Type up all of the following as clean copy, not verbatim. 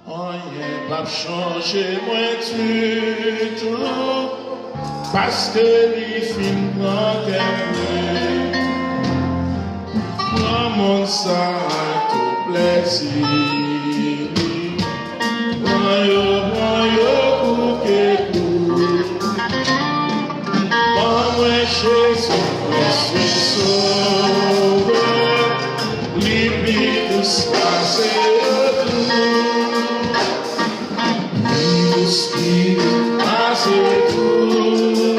Rien va changer moi tout parce que les films n'ont dans mon sang tout plaisir. Jésus, précieux sauveur, libère de ce passé tout, passé tout,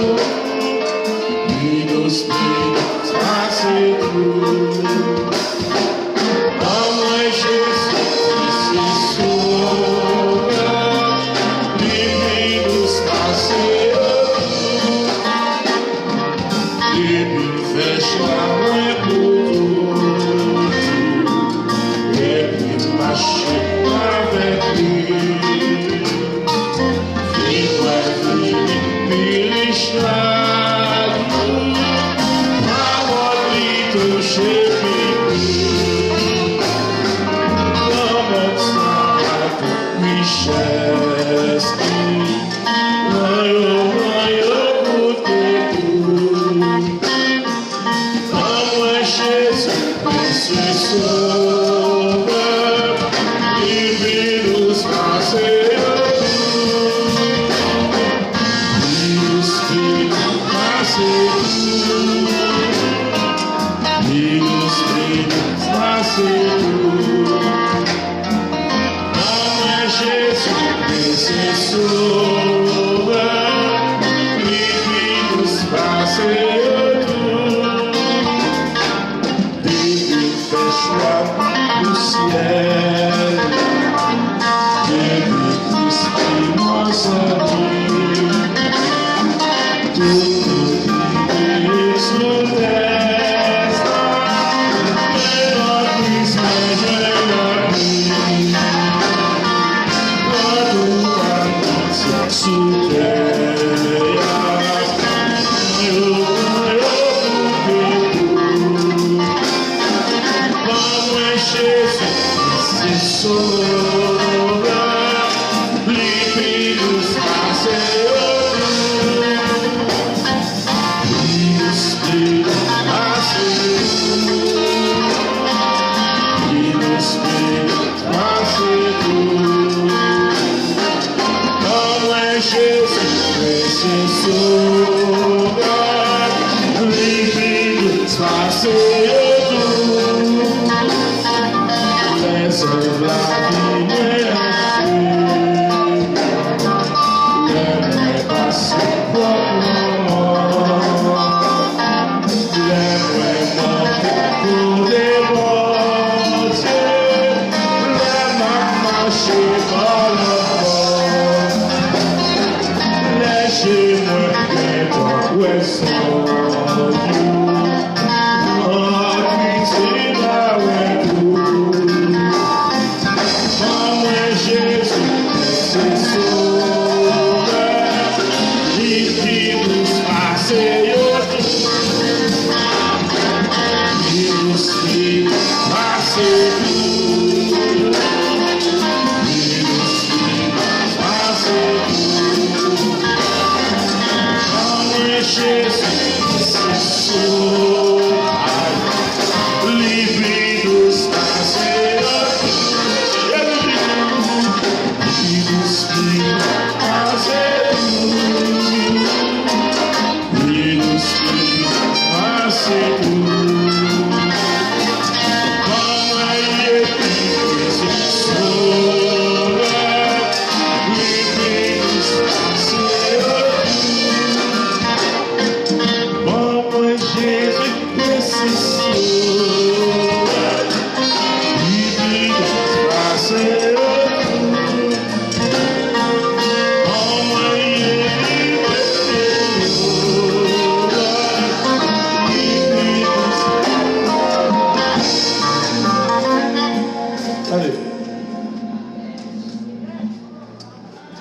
passé tout. En moi Jésus, précieux sauveur, libère de ce passé.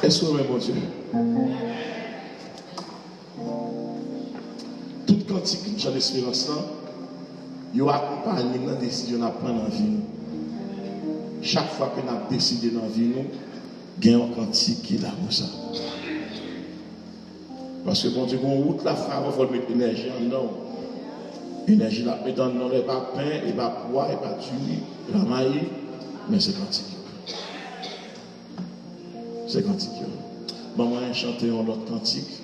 Est-ce que vous mon Dieu? Toute quantique j'ai l'espérance là, il accompagne la décision à prendre en vie. chaque fois que nous avons décidé dans la vie, nous, gagnons un cantique qui est là pour ça. Parce que bon Dieu, on route la femme, il faut mettre l'énergie en dedans. L'énergie là, mettre en dedans, il n'y a pas pain, il n'y a pas poids, il n'y a pas d'huile, il n'y a pas maïs, mais c'est cantique. C'est cantique. Maman a chanté un autre cantique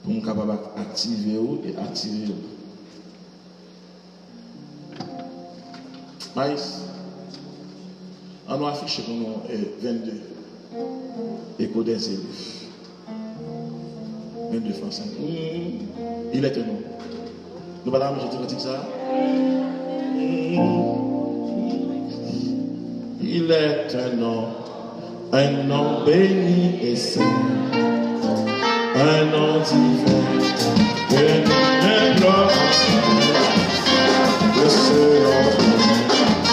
pour nous capable d'activer et attirer. Maïs, on a affiché pour nous 22 écho des élèves. 22 français. Il est un nom. Nous allons manger tout cantique ça. Il est un nom béni et saint, un nom divin, un nom le seul,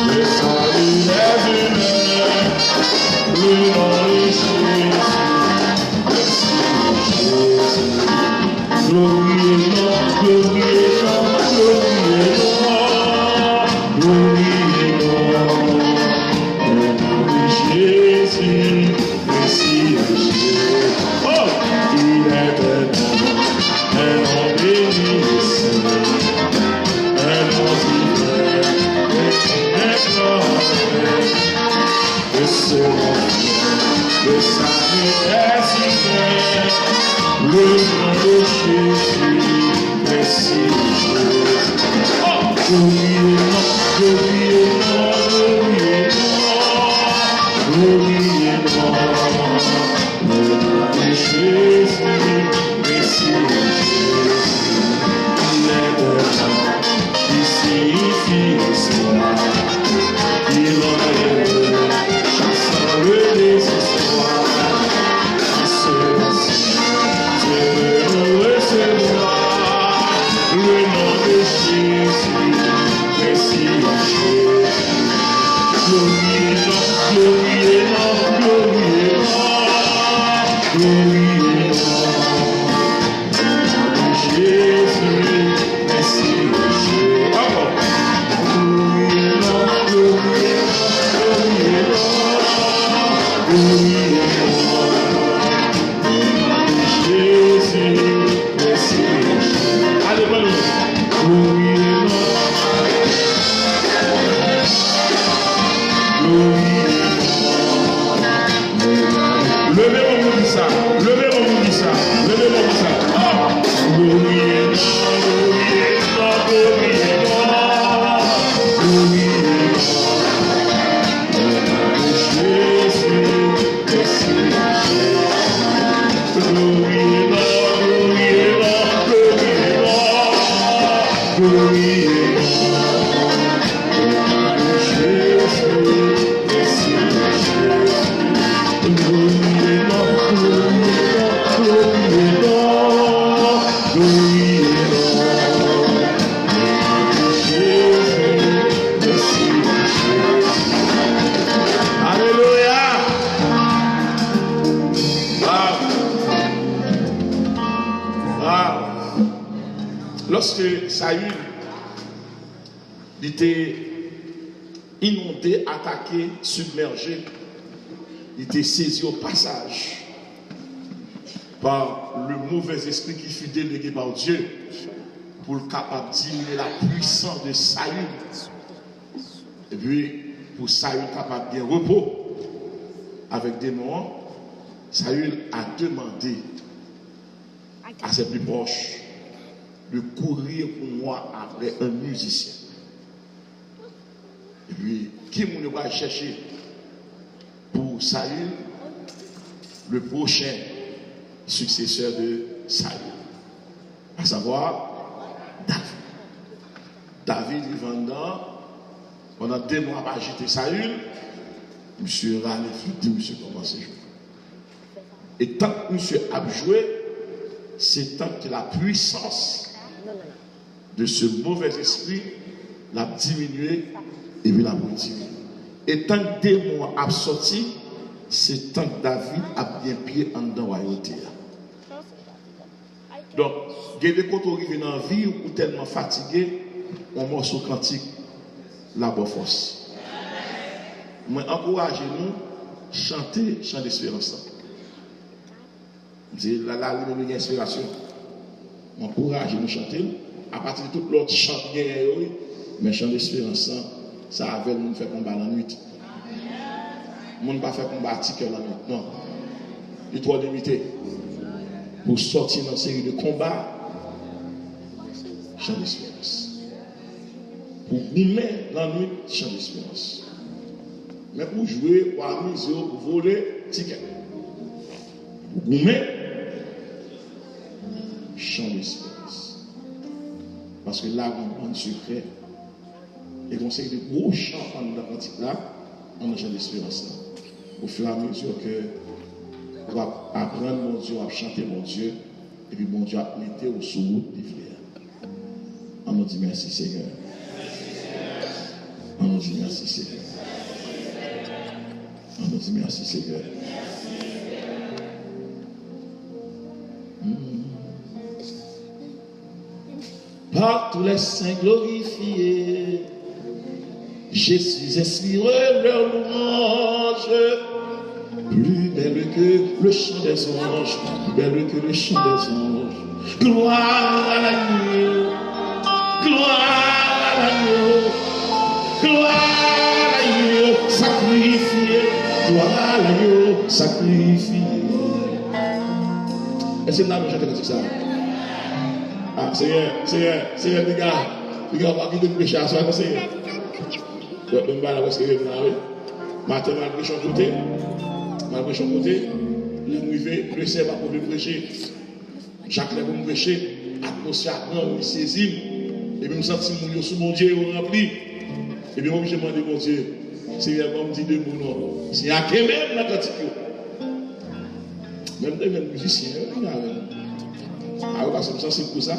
le salut est humain, le nom de Jésus, merci Jésus, glorieux, glorieux, Jésus, Messie, oh, il est un nom béni, un nom divin, un nom le seul, le salut est humain, le nom de Jésus, Messie, oh, glorieux, glorieux, glorieux. Jésus, Messie, il est un nom qui signifie espoir, il en est chassant le désespoir, à ceux-ci, Dieu nous recevoir, le nom de Jésus, Messie, Jésus, glorieux, glorieux, glorieux, glorieux, Jésus, merci Jésus. Glorieux, glorieux, glorieux, Jésus, merci Jésus. Allez, glorieux, levez-moi pour ça, levez-moi pour ça, levez-moi pour ça. Oh! Glorieux, glorieux, glorieux, glorieux, Jésus, merci Jésus. Glorieux, glorieux, glorieux, glorieux, Jésus, merci Jésus. Lorsque Saül était inondé, attaqué, submergé, il était saisi au passage par le mauvais esprit qui fut délégué par Dieu pour le capable de diminuer la puissance de Saül. Et puis, pour Saül capable de bien repos avec des démons, Saül a demandé à ses plus proches de courir pour moi après un musicien. Et puis, qui nous va chercher pour Saül, le prochain successeur de Saül, à savoir David. David, il va dedans, pendant 2 mois à agiter Saül, monsieur râle, dit monsieur commence à jouer. Et tant que monsieur a joué, c'est tant que la puissance de ce mauvais esprit l'a diminué et puis l'a diminué. Et tant que démon a sorti, c'est tant que David a bien pied en dedans royauté. Donc, il y a des côtés qui arrivent dans la vie ou tellement fatigué, on morceau quantique, la bonne force. Moi, encouragez-nous, chanter chant d'espérance. C'est là où nous avons l'inspiration. Encouragez-nous chanter. À partir de tout l'autre chant, mais chant d'espérance, ça avait nous faire combat la nuit. Nous ne pas faire combat article la nuit. Non. Il est trop limité. Pour sortir dans une série de combats, chant d'espérance. Pour goumer la nuit, chant d'espérance. Mais pour jouer, pour amuser, pour voler, ticket. Pour goumer, chant d'espérance. Parce que là, on a un secret. Et qu'on sait que de gros chants dans la pratique là, on a un chant d'espérance. Au fur et à mesure que on va apprendre mon Dieu, on va chanter mon Dieu, et puis mon Dieu va mettre au sous des frères. On nous dit merci Seigneur. On nous dit merci Seigneur. On nous dit merci Seigneur. Par tous les saints glorifiés, Jésus inspire leur louange. Plus belle que le chant des anges, plus belle que le chant des anges. Gloire à l'agneau, gloire à l'agneau, gloire à l'agneau sacrifié, gloire à l'agneau sacrifié. Est-ce que vous avez chanté comme ça? Ah, Seigneur, les gars, on va quitter le péché à soi, Seigneur. Je vais me battre parce que je vais venir. Matin, je vais prêcher côté. Je vais prêcher côté. Le Seigneur va pouvoir prêcher. Jacques va me prêcher. L'atmosphère grande, il saisit. Et puis, je me sens que sous mon Dieu, on remplit. Et puis, moi, je demande mon Dieu. Seigneur, on me dit deux mots, non. C'est à qui même la quantité. Même des musiciens, ah, parce que c'est pour ça.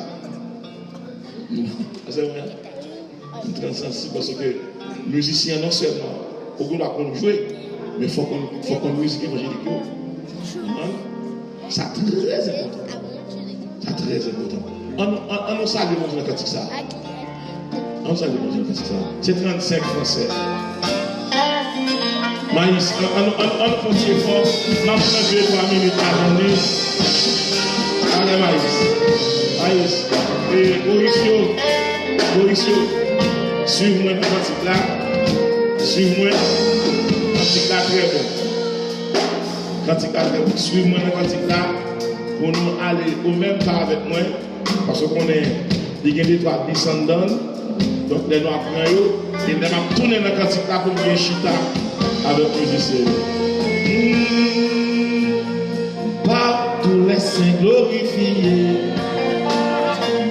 C'est vrai. Très sensible parce que les musiciens, non seulement, au bout de la jouer, mais il faut qu'on musique évangélique. C'est très important. C'est très important. On nous salue dans le cantique ça. On nous salue dans le cantique ça. C'est 35 français. Maïs, on continue fort. On a fait 2-3 minutes avant nous. Allez, Maïs. Et Mauricio, suivez-moi dans le cantique là. Suivez-moi. Cantique là très bon. Cantique là très bon. Suivez-moi dans le cantique là. Pour nous aller au même pas avec moi. Parce qu'on est des trois descendants. Donc, les noirs prennent eux. Et les gens tournent dans le cantique là pour bien chita avec les musiciens. Par tous les saints glorifiés,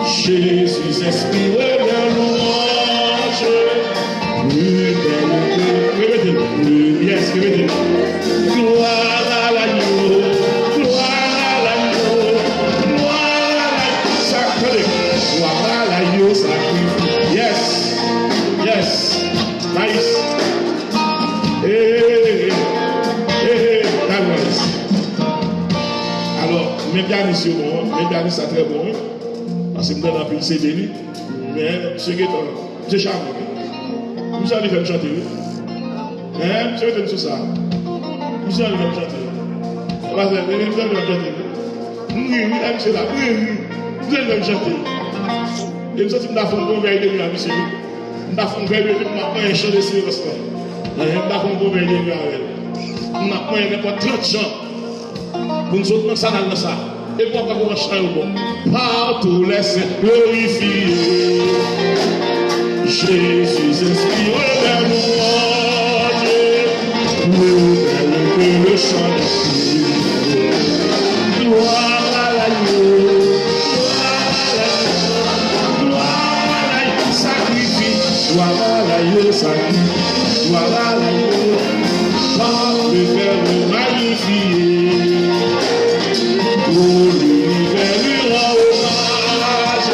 Jésus inspire leur louange. Plus belle que plus yes, gloire à l'agneau, gloire à l'agneau, gloire à l'agneau, sacré, gloire à l'agneau, sacré. Yes, nice. Alors, mes pianistes, c'est très bon. Parce que je me donne un peu de CD, mais ce qui est c'est charmant. Vous allez faire me chanter. Monsieur va faire ça. Vous allez faire me chanter. Vous allez faire me chanter. Oui, monsieur là. Oui. Vous allez faire me chanter. Et nous sommes dans le bon veille de lui, monsieur. Nous avons fait un chant de silence. Nous avons fait un bon veille de lui. Nous avons fait n'importe 30 chants. Pour nous autres, ça dans ça. Et pour pas qu'on chante bon. Par tous les saints glorifiés, Jésus inspire la louange. Plus belle que le chant de gloire à l'agneau, gloire à l'agneau, sacrifice, gloire à l'agneau, sacrifice, gloire à l'agneau, par le Père magnifié. Pour l'univers lui rend hommage,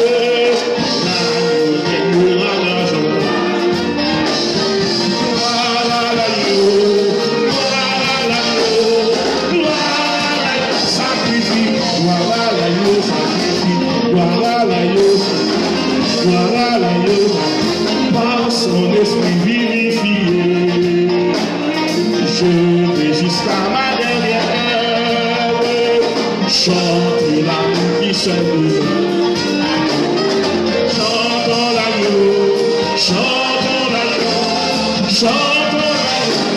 l'agneau lui rend la joie. je vais jusqu'à ma dernière heure chanter l'amour qui se veut. Chantons l'agneau, chantons l'agneau, chantons l'agneau.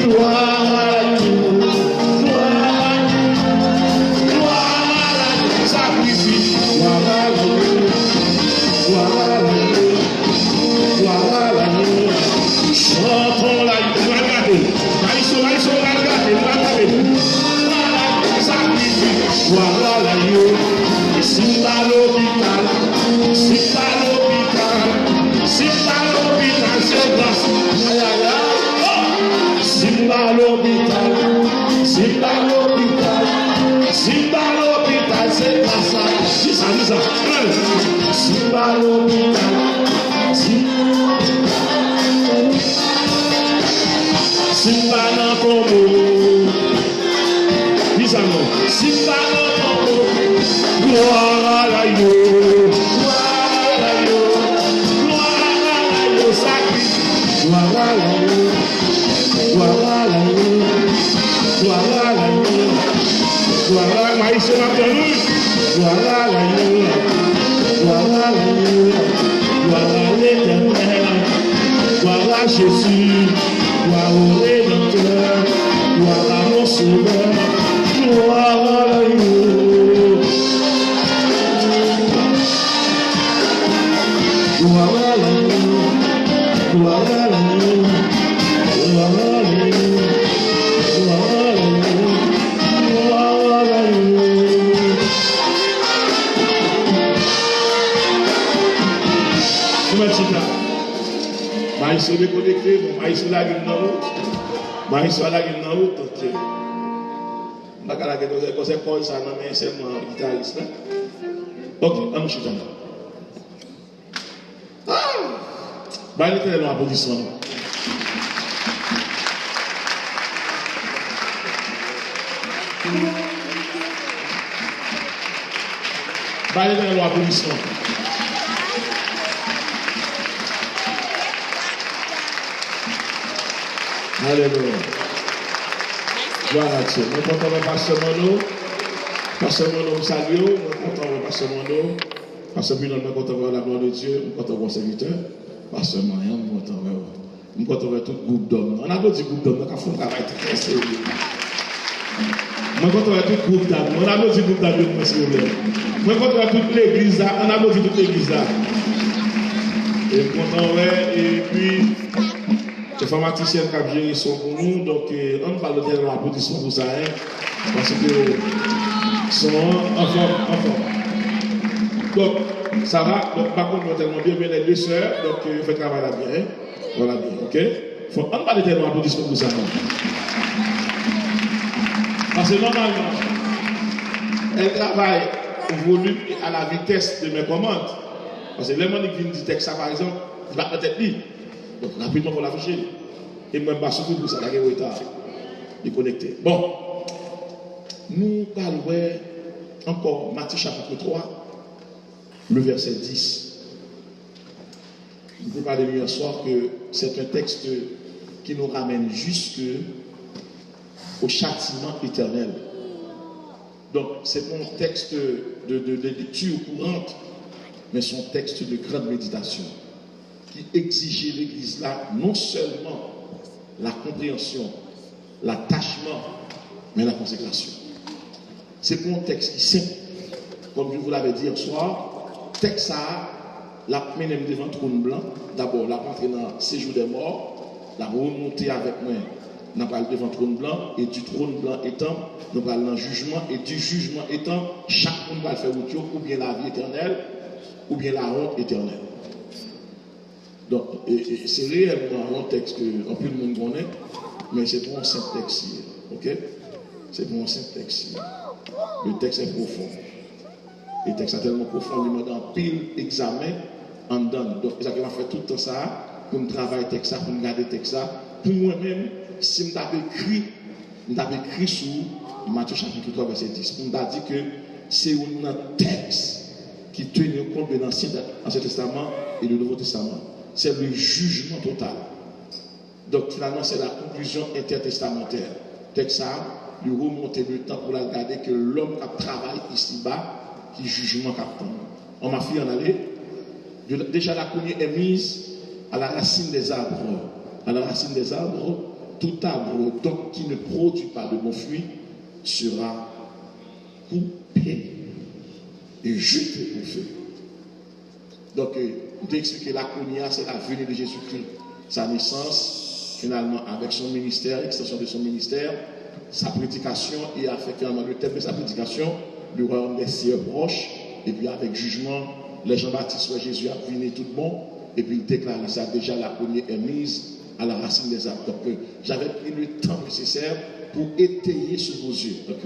Gloire à l'agneau, gloire à l'agneau, gloire à l'agneau, sacrifice, gloire à l'agneau, gloire à l'agneau, gloire à l'agneau. Chantons l'agneau, regardez, sacrifice, gloire à l'agneau. C'est pas l'hôpital, c'est pas l'hôpital, c'est pas l'hôpital, c'est grâce. Aïe aïe aïe, c'est pas l'hôpital, c'est pas l'hôpital, c'est pas l'hôpital, c'est grâce. C'est ça, c'est ça. C'est pas l'hôpital, c'est pas dans ton mot. Dis ça non, c'est pas dans ton mot. Gloire à l'agneau, gloire à l'agneau, gloire à l'agneau, sacrifice, gloire à l'agneau, gloire à l'agneau, gloire à l'agneau, gloire à l'agneau, gloire à l'agneau, gloire à l'agneau, gloire à l'Éternel, gloire à Jésus, gloire au Rédempteur, gloire à mon Sauveur, gloire à l'agneau. Gloire à l'agneau, gloire à l'agneau, gloire à l'agneau, gloire à l'agneau, gloire à l'agneau. Comment tu vas? Maïs se déconnecté, maïs la gueule dans l'autre, maïs la gueule dans l'autre, ok. D'accord, la gueule, c'est quoi ça, non mais c'est moi, guitariste là. Ok, on nous chute. Bah, il était dans l'applaudissement. Bah, il était dans l'applaudissement. Alléluia. Voilà, Dieu. Nous comptons le pasteur Mono. Pasteur Mono, nous saluons. Nous comptons le pasteur Mono. Pasteur Mono, nous comptons la gloire de Dieu. Nous comptons le serviteur. Pasteur Mariam, nous comptons tout groupe d'hommes. On a d'autres groupes d'hommes, nous avons un travail très sérieux. Nous comptons tout groupe d'hommes. On a d'autres groupes d'hommes, nous Nous comptons toute l'église, on a d'autres toute l'église. Et et puis, les formaticiens qui ont géré sont pour nous, donc on ne parle pas de l'applaudissement pour ça, parce que sont en forme. Donc, ça va, donc par contre, nous avons tellement bien les deux sœurs, donc il faut travailler bien, voilà bien, ok? On ne parle pas de tellement d'applaudissement pour ça. Parce que normalement, elles travaillent au volume et à la vitesse de mes commandes. Parce que les gens qui viennent du texte, par exemple, ils battent la tête libre. Donc rapidement pour l'afficher. Et moi, je surtout pour ça, la guerre est connecté. Bon, nous parlons encore Matthieu chapitre 3, le verset 10. Je vous parler hier soir que c'est un texte qui nous ramène jusque au châtiment éternel. Donc, c'est pas un texte de lecture courante, mais son texte de grande méditation qui exigeait l'Église là non seulement la compréhension, l'attachement, mais la consécration. C'est pour un texte qui simple, comme je vous l'avais dit hier soir, texte ça, la mener devant le trône blanc, d'abord la rentrer dans le séjour des morts, la remonter avec moi, nous parlons devant le trône blanc, et du trône blanc étant, nous parlons dans le jugement, et du jugement étant, chaque monde va le faire ou bien la vie éternelle, ou bien la honte éternelle. Donc, c'est réellement un texte que plus le monde connaît, mais c'est pour un simple texte. Ok? C'est pour un simple texte. Le texte est profond. Le texte est tellement profond, il demande un pile examen en dedans. Donc, ça va faire tout le temps ça, pour me travailler le texte, pour me garder le texte. Pour moi-même, si je m'avais écrit sur Matthieu chapitre 3, verset 10, on m'a dit que c'est un texte qui tenait compte de l'Ancien Testament et du Nouveau Testament. C'est le jugement total. Donc finalement, c'est la conclusion intertestamentaire. Texte ça, il remonte le temps pour regarder que l'homme qui travaille ici-bas, qui jugement qui attend. On m'a fait en aller. Déjà la cognée est mise à la racine des arbres. À la racine des arbres, tout arbre donc qui ne produit pas de bons fruits sera coupé et jeté au feu. Donc, on t'a expliqué la cognée, c'est la venue de Jésus-Christ. Sa naissance, finalement, avec son ministère, l'extension de son ministère, sa prédication et affectuellement le thème de sa prédication, le royaume des cieux proche, et puis avec jugement, les Jean-Baptiste soit Jésus a venu tout bon, et puis il déclare ça, déjà la cognée est mise à la racine des arbres. Donc, j'avais pris le temps nécessaire pour étayer sous vos yeux. Donc,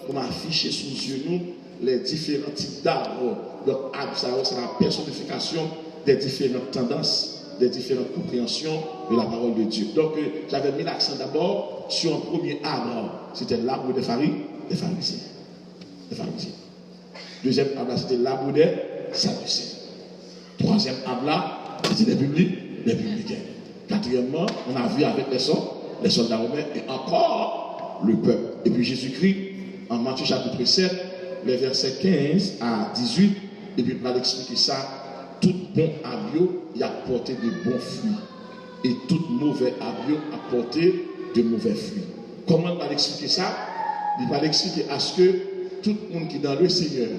pour m'afficher sous vos yeux, nous, les différents types d'arbres. Donc, arbre, c'est la personnification des différentes tendances, des différentes compréhensions de la parole de Dieu. Donc, j'avais mis l'accent d'abord sur un premier arbre. C'était l'arbre des pharisiens. Deuxième arbre, c'était l'arbre des sadducéens. Troisième arbre là, c'était les publicains. Quatrièmement, on a vu avec les soldats romains et encore le peuple. Et puis Jésus-Christ, en Matthieu chapitre 7, les versets 15 à 18, et puis il va expliquer ça. Tout bon arbre a porté de bons fruits, et tout mauvais arbre a porté de mauvais fruits. Comment il va expliquer ça? Il va expliquer à ce que tout le monde qui est dans le Seigneur,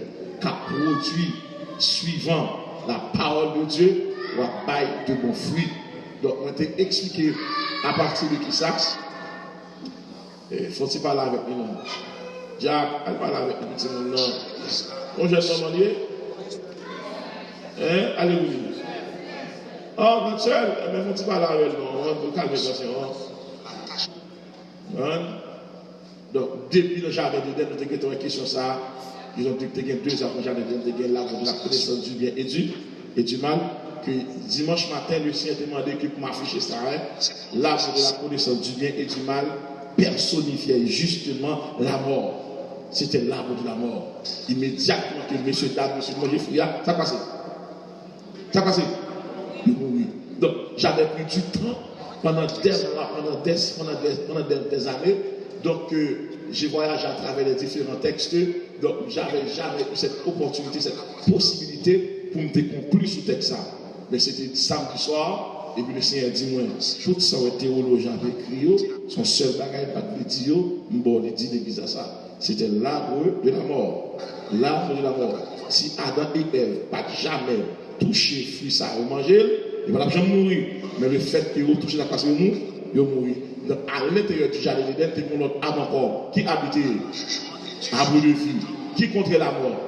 qui a produit suivant la parole de Dieu, va bailler de bons fruits. Donc, on t'a expliqué à partir de qui ça. Faut-il parler avec nous? Jacques, elle parle avec nous, petit monde. On jeune homme lié. Alléluia. Oh, notre soeur, mais faut-il parler avec nous? On va calmer la. Donc, depuis le jardin de Dieu, nous avons une question ça. Ils ont dit que 2 ans pour le jardin de Dieu, l'arbre de la connaissance du bien et du mal. Que dimanche matin, le Seigneur demandé que pour m'afficher ça, l'arbre de la connaissance du bien et du mal personnifiait justement la mort. C'était l'arbre de la mort. Immédiatement que monsieur dame, monsieur manger fruit, ça passait. Ça passait. Il mourit. Donc, j'avais pris du temps pendant des années. Donc, j'ai voyagé à travers les différents textes. Donc, j'avais jamais eu cette opportunité, cette possibilité pour me conclure ce texte. Mais c'était samedi soir, et puis le Seigneur dit moi, tout ça les théologiens avaient écrit, son seul bagage pas de dire, il dit l'église à ça. C'était l'arbre de la mort. L'arbre de la mort. Si Adam et Ève pas jamais touché fruit ça ou manger, ils ne vont jamais mourir. Mais le fait qu'ils ont touché la face de nous, ils vont mourir. Donc à l'intérieur du jardin d'Éden, il y a un autre arbre encore. Qui habitait? Arbre de vie. Qui contre la mort?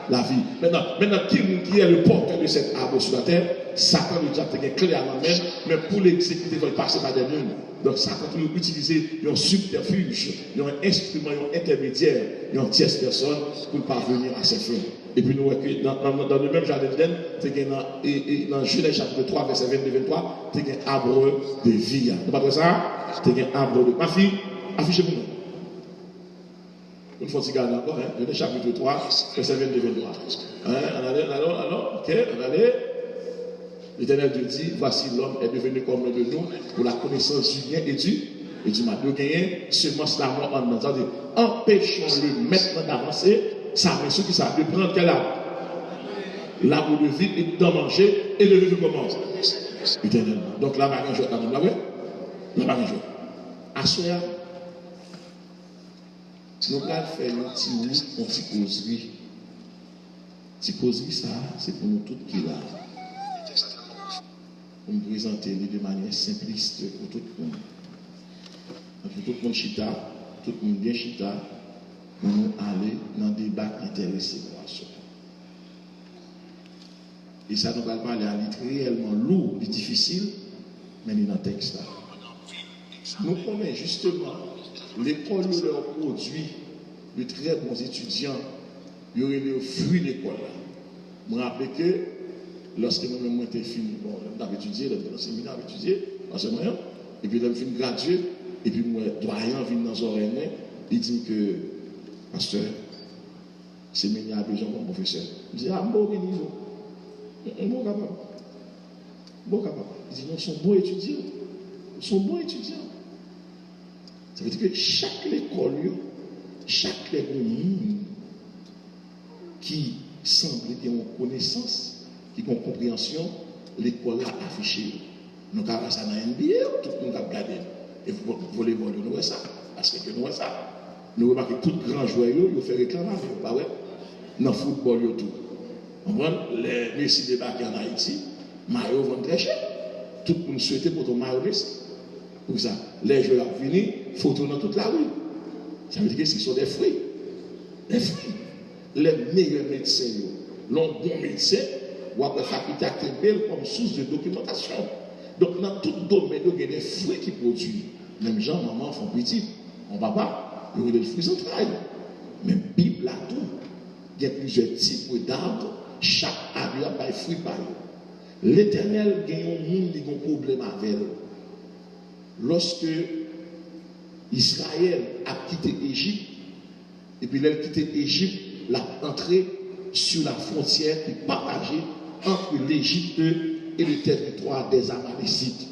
La vie. Maintenant, qui est le porteur de cet arbre sur la terre? Satan nous a été clé à la main, mais pour l'exécuter, il faut passer par des mondes. Donc, Satan peut utiliser un subterfuge, un instrument, un intermédiaire, une tierce personne pour parvenir à ses fins. Et puis, nous, dans le même jardin d'Éden, dans Genèse chapitre 3, verset 22-23, tu as un arbre de vie. Vous ne ça? Tu as un arbre de. Ma fille, affichez-vous. Une fois que tu regardes encore, Genèse chapitre 3, verset 22-23. Alors, ok, on va aller. L'Éternel Dieu dit, voici l'homme est devenu comme l'un de nous pour la connaissance du bien et du mal. Donc, gagner semence la mort en nous. C'est-à-dire, empêchons-le maintenant d'avancer. Ça veut dire ça, de prendre quel arbre? L'arbre de vie et d'en manger et de vivre comment? Éternellement. Donc, là, va jour, là, va jour. À ce moment, nous allons faire une petite causerie. Une petite causerie, ça, c'est pour nous tous qui là. Pour me présenter de manière simpliste pour tout le monde. Pour tout le monde chita, tout le monde bien chita, pour nous aller dans des débat intéressés. Et ça, nous va parler à l'être réellement lourd et difficile, mais dans le texte là. Nous connaissons justement l'école de leur produit de très bons étudiants, il y aurait le fruit de l'école là. Je me rappelle que lorsque moi-même j'étais fini, bon, j'avais étudié, dans le séminaire, j'avais étudié, en ce moment, et puis j'ai fini gradué, et puis moi, doyen vient dans les oreilles, il dit que, pasteur, séminaire a besoin d'un professeur. Je dis, ah, bon niveau, bon capable. Il dit, non, ils sont bons étudiants, ils sont bons étudiants. Ça veut dire que chaque école, chaque monde qui semble avoir une connaissance, qui a une compréhension, l'école a affiché. Nous avons ça dans NBA, tout le monde a regardé. Et vous voulez voir, nous voyons ça. Parce que nous voyons ça. Nous remarquons que tous les grands joueurs, ils font réclamer, pas vrai? Dans le football, tout. Les Messi débarquent en Haïti, maillot vont très cher. Tout le monde souhaite pour ton maillot Messi. Pour ça, les joueurs venus, photo dans toute la rue. Ça veut dire que ce sont des fruits. Des fruits. Les meilleurs médecins, les bons médecins, ou après faculté académique comme source de documentation. Donc, dans tout domaine, il y a des fruits qui produisent. Même gens, maman, font petit. Mon papa, il y a des fruits centrales. Même Bible, là, tout. Il y a plusieurs types d'arbres. Chaque arbre a des fruits par eux. L'Éternel gagne un monde qui a un problème avec eux. Lorsque Israël a quitté l'Égypte, et puis il a quitté l'Égypte, il a entré sur la frontière qui est partagée entre l'Égypte et le territoire des Amalécites.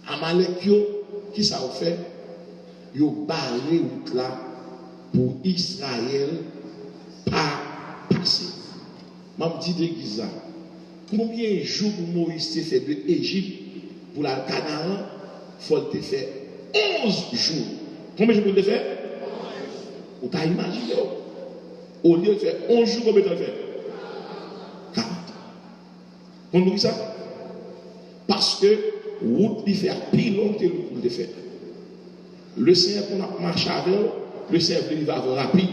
Amalek, qui ça a fait? Ils ont barré route là pour Israël pas passer. Je me dis de Giza, combien de jours Moïse s'est fait de l'Égypte pour la Canaan? Il faut le faire 11 jours. Combien de jours il faut le faire? Vous t'as imaginé? Au lieu de faire 11 jours, combien de temps il fait? 40. Vous comprenez ça? Parce que route il fait plus long que le de faire. Le Seigneur qu'on a marché avec, le Seigneur il va avoir rapide.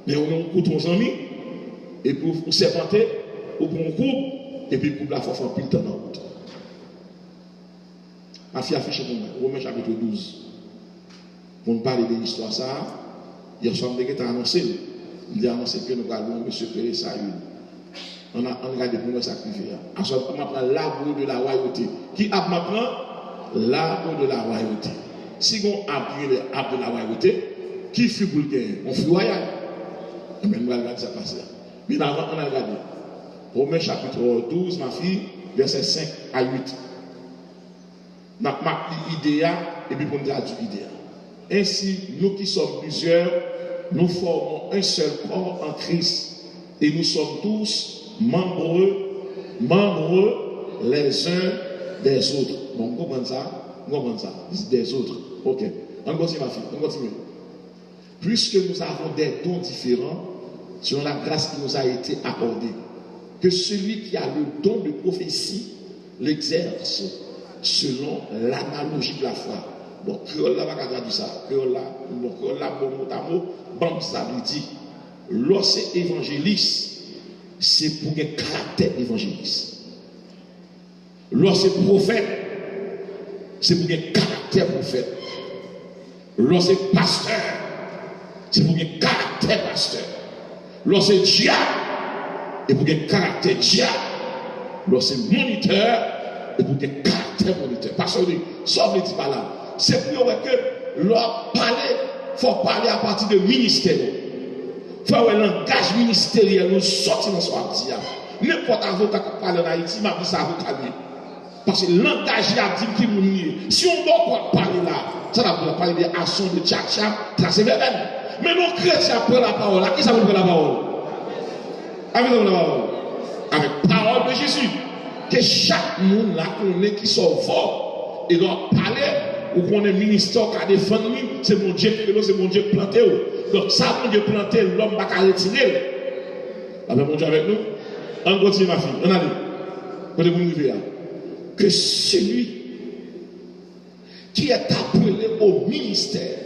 Mais on a un coup de ton ami, et pour serpenter, ou pour un coup, et puis pour la faire plus de temps dans la route. Ma fille affiche pour moi, Romains chapitre 12. Pour nous parler de l'histoire, ça, hier soir, on a annoncé, on a annoncé que nous allons M. Pérez Saïd. On a regardé pour nous sacrifier. Ensuite, on apprend l'arbre de la royauté. Qui apprend l'arbre de la royauté? Si on apprend l'arbre de la royauté, qui fut pour le gagner? On fut royal. Mais nous allons regarder ça passer. Mais avant, on a regardé. Romains chapitre 12, ma fille, verset 5 à 8. On a marqué l'idéal et puis on a dit l'idéal. Ainsi, nous qui sommes plusieurs, nous formons un seul corps en Christ. Et nous sommes tous membres les uns des autres. Bon, on comprend ça? On comprend ça. Des autres. Ok. On continue, ma fille. On continue. Puisque nous avons des dons différents, selon la grâce qui nous a été accordée, que celui qui a le don de prophétie l'exerce selon l'analogie de la foi. Donc, créole là, va traduire ça. Créole là, bon mot à mot, bam, ça lui dit, lorsque évangéliste, c'est pour un caractère évangéliste. Lorsque prophète, c'est pour un caractère prophète. Lorsque pasteur, c'est pour un caractère pasteur. Lorsque diable, c'est pour un caractère diable. Lorsque moniteur, c'est pour un caractère moniteur. Parce que, sauf les pas là, c'est pour que leur parler, il faut parler à partir de ministère. Il faut avoir un langage ministériel, nous sortir dans son abdia. N'importe avocat qui parle en Haïti, m'a dit ça avocat. Parce que le langage a dit qui nous nie. Si on doit parler là, ça va parler des actions de tchatcha, tracé verbal. Mais nos chrétiens prennent la parole. À qui ça veut prendre la parole? Avec la parole. Avec la parole de Jésus. Que chaque monde là qu'on est qui sont forts et doit parler ou qu'on est ministère qui a défendu, c'est mon Dieu qui c'est mon Dieu planté. Donc ça, mon Dieu planté, l'homme va pas retirer. Avec mon Dieu avec nous. On continue ma fille. On a dit. Côté vous nous que celui qui est appelé au ministère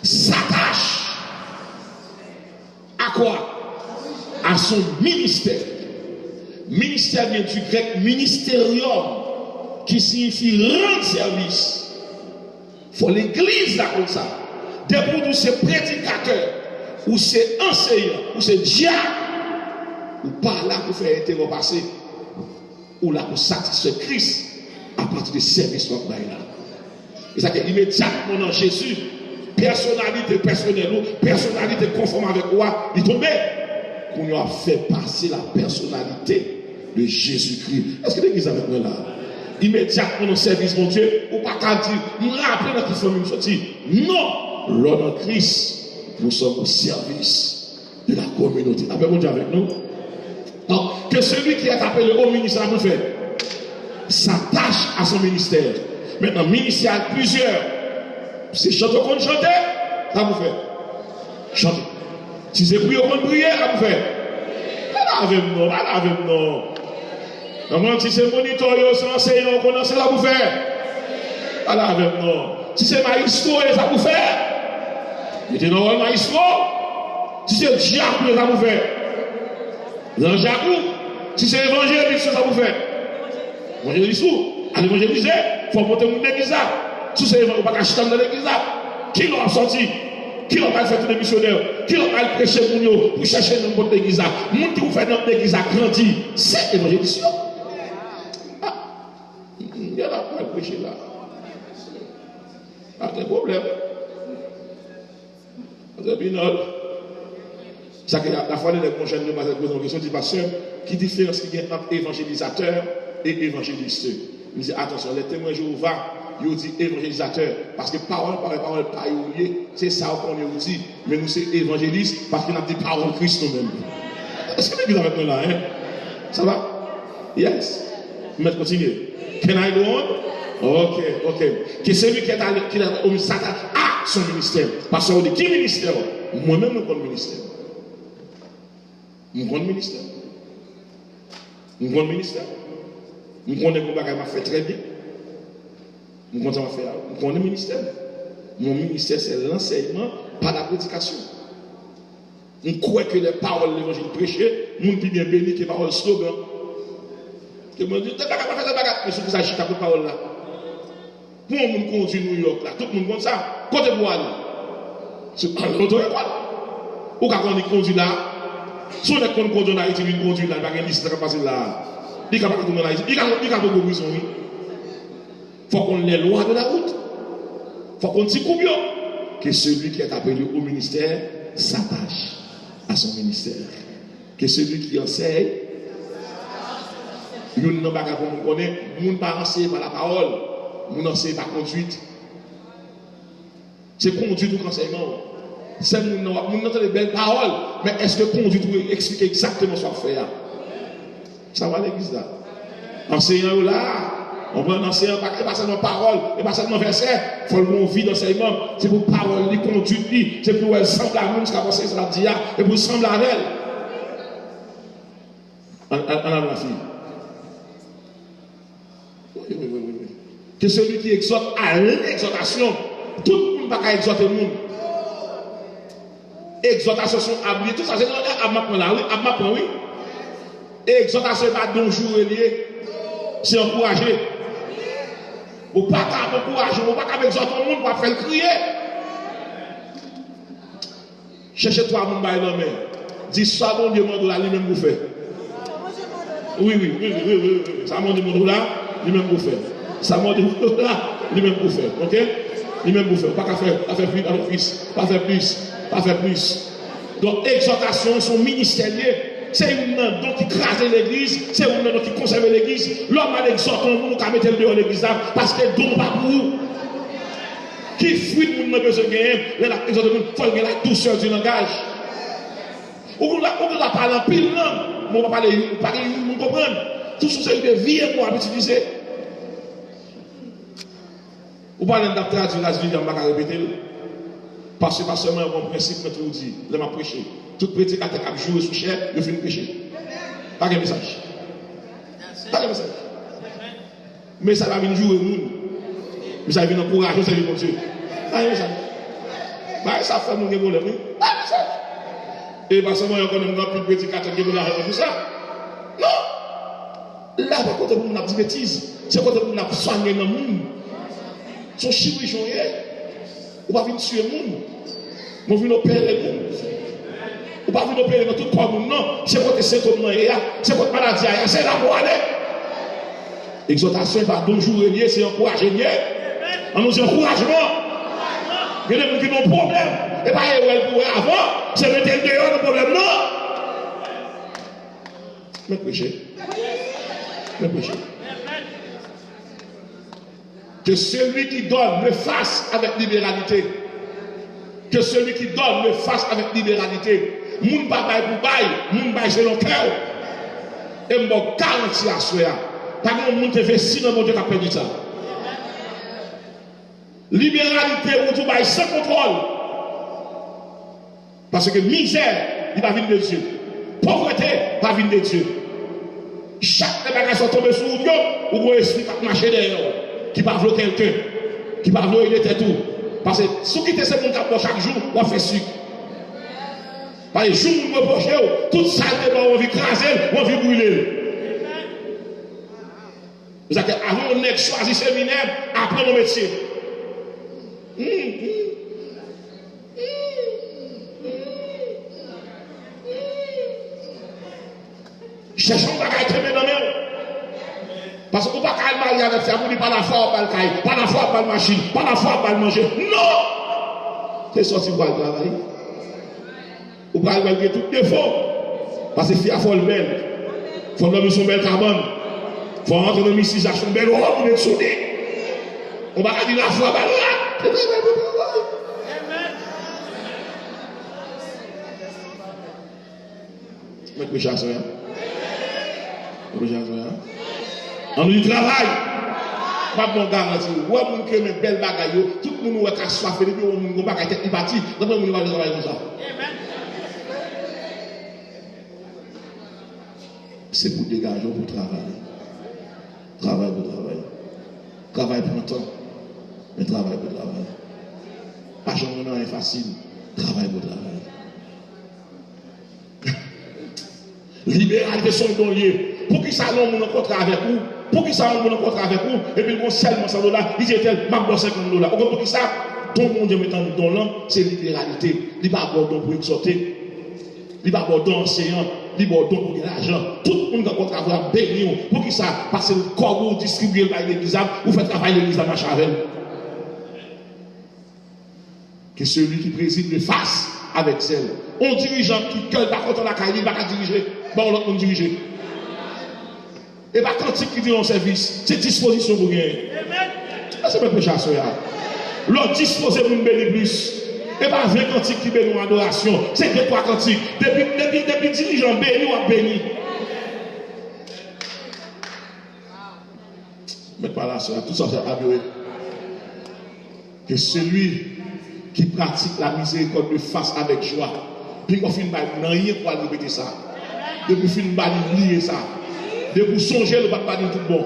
s'attache à quoi? À son ministère. Ministère vient du grec ministérium, qui signifie rendre service. Il faut l'église là comme ça. Depuis où c'est prédicateur, ou c'est enseignant, ou c'est diable, ou pas là pour faire interro passer, ou là pour satisfaire Christ à partir du service qu'on a là. Et ça fait immédiatement dans Jésus, personnalité personnelle, personnalité conforme avec quoi, il tombait. Qu'on a fait passer la personnalité de Jésus-Christ. Est-ce que l'église avec moi là? immédiatement dans le service de mon Dieu, ou pas qu'à dire, nous rappelons dans quelle famille nous sortis. Non, l'homme en Christ, nous sommes au service de la communauté. Après, mon Dieu avec nous. Donc, que celui qui est appelé au ministère, vous fait, s'attache à son ministère. Maintenant, ministère, plusieurs. Si chanter qu'on chante, ça vous fait. Chanter. Si c'est prier qu'on prier, ça vous fait. Pas avec nous, pas avec nous. Donc, si c'est moniteur, c'est enseignant, qu'on enseigne, ça vous fait. Pas avec nous. Si c'est maestro, ça vous fait. Mettez dans le maestro. Si c'est diable, ça vous fait. Dans Jacou, si c'est évangéliste, ça vous fait. Évangéliste, à l'évangéliser, il faut monter une église. Si c'est évangéliste, pas acheter dans l'église. Qui l'a sorti? Qui l'a fait tous les missionnaires? Qui l'a prêché pour chercher dans notre église? Le monde qui vous fait dans notre église a grandi. C'est évangéliste. Il y a pas prêcher là. Pas de problème. Pas de binôme. Ça que la fois les prochaines de ma question dit pasteur, qui différence qu'il y a entre évangélisateur et évangéliste. Il dit attention, les témoins de Jéhovah, ils disent évangélisateur parce que parole pas lié, c'est ça qu'on dit, mais nous c'est évangéliste parce qu'il a des paroles de Christ nous-mêmes. Est-ce que vous avez avec nous là, hein? Ça va? Yes. Mais continuez. Can I go on? Ok. Que celui qui est au ministère à son ministère. Parce qu'on dit qui ministère? Moi-même, je connais le ministère. Je connais le ministère. Je connais le ministère. Je connais que m'a fait très bien. Je connais le ministère. Mon ministère, c'est l'enseignement, pas la prédication. Je crois que les paroles de l'évangile prêchées, nous qui bien béni, qui paroles slogan. Que me dit, mais ce que ça chute à parole là. Pour le monde conduit New York là, tout le monde comme ça. Côté pour aller. C'est pas l'autre école. Ou quand on conduit là, si on est conduit en Haïti, il conduit là, il va gagner, c'est passer là. Il est capable de conduire en Haïti, il est capable de conduire en Haïti. Il faut qu'on ait les lois de la route. Il faut qu'on dise combien que celui qui est appelé au ministère s'attache à son ministère. Que celui qui enseigne, nous n'avons pas qu'on connaît, nous ne pas enseigner par la parole, nous n'enseignons par conduite. C'est conduite ou enseignement. C'est nous avons des belles paroles, mais est-ce que conduite ou expliquer exactement ce qu'on fait là? Ça va l'église là. Enseignant là. On prend un enseignant, pas seulement parole, et pas seulement verset, il faut le mot vie d'enseignement, c'est pour parole, les conduite, c'est pour elle semble à nous, jusqu'à penser ça dit, et pour sembler à elle. On a la fille. Oui. Que celui qui exhorte à l'exhortation, tout le monde ne va pas exhorter le monde. Exhortation sont habillées, tout ça, c'est à ma là, oui, à ma point, oui. Exhortation n'est pas don jour lié, c'est encourager. Ou pas qu'à encourager, ou pas qu'à exhorter le monde, pour faire crier. Cherchez-toi mon bail dans la main. Dis ça, mon Dieu, mon là, lui-même vous fait. Oui. Ça, mon Dieu, mon là, lui-même vous fait. Ça, mon Dieu, là, lui-même vous fait. Ok? Lui-même vous fait. Pas qu'à faire plus. Donc, exhortation, son ministériel. C'est une don qui crase l'église, c'est une don qui conserve l'église. L'homme a l'exhorté, nous qui mettons le dehors l'église parce que don pas pour vous. Qui fuit nous n'a besoin de gagner, il faut gagner la douceur du langage. Ou nous la parler en pile langue, on va parler, nous comprendre. Tout ce qui est vie et moi utiliser. Ou parlez de traduire la vie, on va répéter. Parce que pas seulement un bon principe, mais tout dit, je vais prêcher. Tout prédicateur qui a joué sous chair, il fait prêcher. Pas de message. Mais ça va venir jouer au monde. Mais ça va venir encourager, ça va venir Dieu. Pas de message. Ça fait mon problème. Pas de message. Et pas seulement encore un grand prédicateur qui veut la tout ça. Non. Là, par contre, on a dit bêtises. C'est quand on a soigné dans le monde. Son chirurgien, on va venir tuer le monde. On va venir opérer le monde. On va venir opérer dans tout le corps, non. C'est quoi que c'est comme c'est quoi que maladie, c'est la voie. Exhortation, pardon, jour et c'est encourager. On nous encouragement. Il y a des gens qui ont un problème. Et pas avant, c'est mettre le dehors le problème, non. Mais prêcher. Que celui qui donne le fasse avec libéralité. Que celui qui donne le fasse avec libéralité. Moun pa bay pour bay, moun bay selon cœur. Et m'en garantie à soi. Pas que moun te fait si dans mon Dieu qui a perdu ça. Libéralité ou tout bay sans contrôle. Parce que misère, il va venir de Dieu. Pauvreté, va venir de Dieu. Chaque bagage sont tombés sur vous, ou un esprit qui marche derrière, qui va vouloir quelqu'un, qui va vouloir il tout. Parce que si vous quittez ce monde chaque jour, on fait sucre. Parce que jour où vous reprochez, toute ça, on va écraser, on va brûler. Vous savez, avant on choisi séminaire, après nos métiers. Cherchons à très dans le parce qu'on ne peut pas marier avec ça, vous dites pas la foi, pas le caille, pas la foi, pas le machine, pas la foi, pas le manger. Non! C'est sorti pour le travail. Ou pas le tout défaut. Parce que fille a folle belle. Il faut l'homme son belle carbone. Il faut rentrer dans le mystique, son belle robe, on est soudé. On va dire la foi, pas là. Mais que chasse, on nous travail. Pas bon garantie. Ouais, mon que mes belles bagailles, tout le monde a soif et puis on nous bagaille tête parti. Donc on va travailler comme ça. C'est pour dégager pour travailler. Travail pour travailler. Travail pour temps. Mais travail pour travailler. Pas jamais facile. Travail pour travailler. Libéralité son don lié. Pour qui ça l'on mon contrat avec vous? Pour qui ça l'on mon contrat avec vous? Et puis bon seulement $100, il dit tel, m'a bon $50. Pour qui ça? Ton mon Dieu mettant dans l'an, c'est libéralité. Il va avoir don pour exhorter. Il va avoir don enseignant. Il va avoir don pour l'argent. Tout le monde a un contrat pour bénir. Pour qui ça? Parce que le corps vous distribuez par l'église, vous faites travailler l'église à marche avec. Que celui qui préside le fasse avec celle. Un dirigeant qui gueule par contre la caille, il va diriger. Bon, l'autre diriger. Et pas quantique qui dit en service, c'est disposition pour gagner. C'est pas péché à soi. L'autre disposé pour nous bénir plus. Et pas 20 quantiques qui bénissent en adoration. C'est 2-3 quantiques. Depuis dirigeant béni ou béni. Mais pas là, tout ça c'est avoué. Que celui qui pratique la miséricorde le fasse avec joie. Puis qu'on finit par rien pour répéter ça. Depuis finir par lier ça. Depuis songer, le va pas dire tout bon.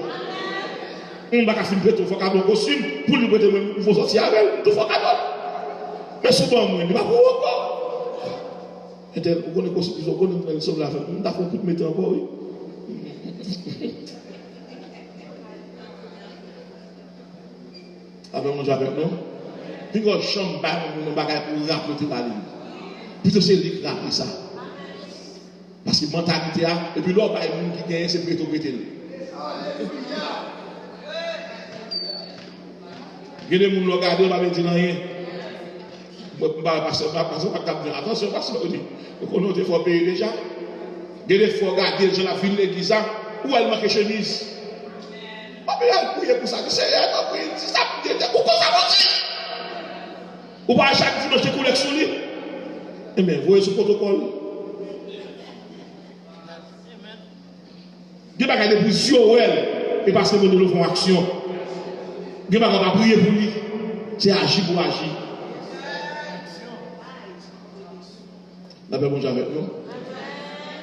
On va finir par tout faire un costume pour lui prêter même pour sortir avec tout faire cadeau. Mais souvent, moi, il va pas encore. Et on connaît costume, on connaît le sauve la femme. On t'a fait tout mettre encore, oui. Avec mon Dieu avec nous. Puis on chambre on va pour rappeler la ligne. Plutôt c'est lui qui rappelle ça. Parce que mentalité et puis l'autre il y a monde qui gagne c'est préto prétel. Il y a des gens qui regardent, on va pas dire rien. Attention, parce que on a faut payer déjà. Il y a des fois regarder les gens la ville de l'église où elle manque chemise. Pas bien couiller pour ça, c'est ça pourquoi ça va. Ou pas chaque dimanche tu collectionner. Eh bien, vous voyez ce protocole. Dieu va garder pour Joël et parce que nous devons action. Dieu va prier pour lui. C'est agir pour agir. La paix, bonjour avec nous.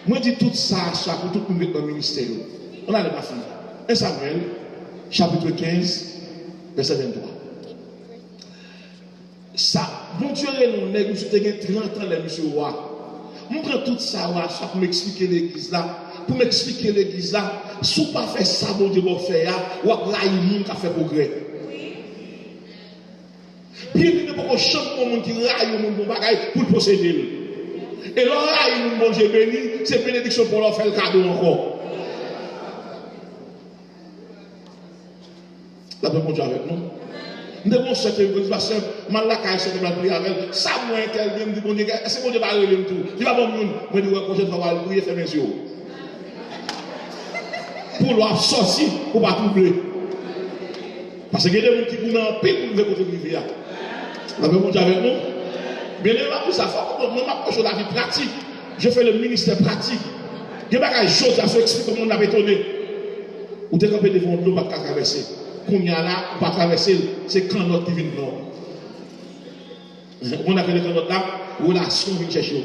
Moi, je dis tout ça pour tout le monde dans le ministère. On a les bafouilles. 1 Samuel, chapitre 15, verset 23. Ça, bon Dieu, nous avons 30 ans, les monsieur roi. Je prends tout ça pour m'expliquer l'église là. Pour m'expliquer l'église là. Si vous ne faites pas ça, bon Dieu, vous faites ça, vous avez un monde qui a fait progrès. Puis, il n'y a pas de chance pour le monde qui raille le monde pour posséder. Et là, il bon Dieu béni, c'est bénédiction pour leur faire le cadeau encore. La paix, bon Dieu, avec nous. Nous devons chercher une pasteur, mal la caille, c'est de la prière avec elle. Ça, moi, quelqu'un me dit, bon Dieu, est-ce que bon Dieu va aller le tout? Il va bon monde, moi, je vais prochaine fois, prier, faire mes yeux. Pour leur sortir, pour ne pas troubler. Parce qu'il y a des gens qui courent en paix pour nous côté privé. Vous avez monté avec nous? Bien évidemment, pour ça, moi, m'approche de la vie pratique. Je fais le ministère pratique. Il y a des choses à se expliquer comment on avait tourné. Ou t'es campé devant l'eau, pas traverser. Qu'on y a là, pas traverser, c'est quand notre qui vient de nous. On a fait le quand notre là, relation vient chercher.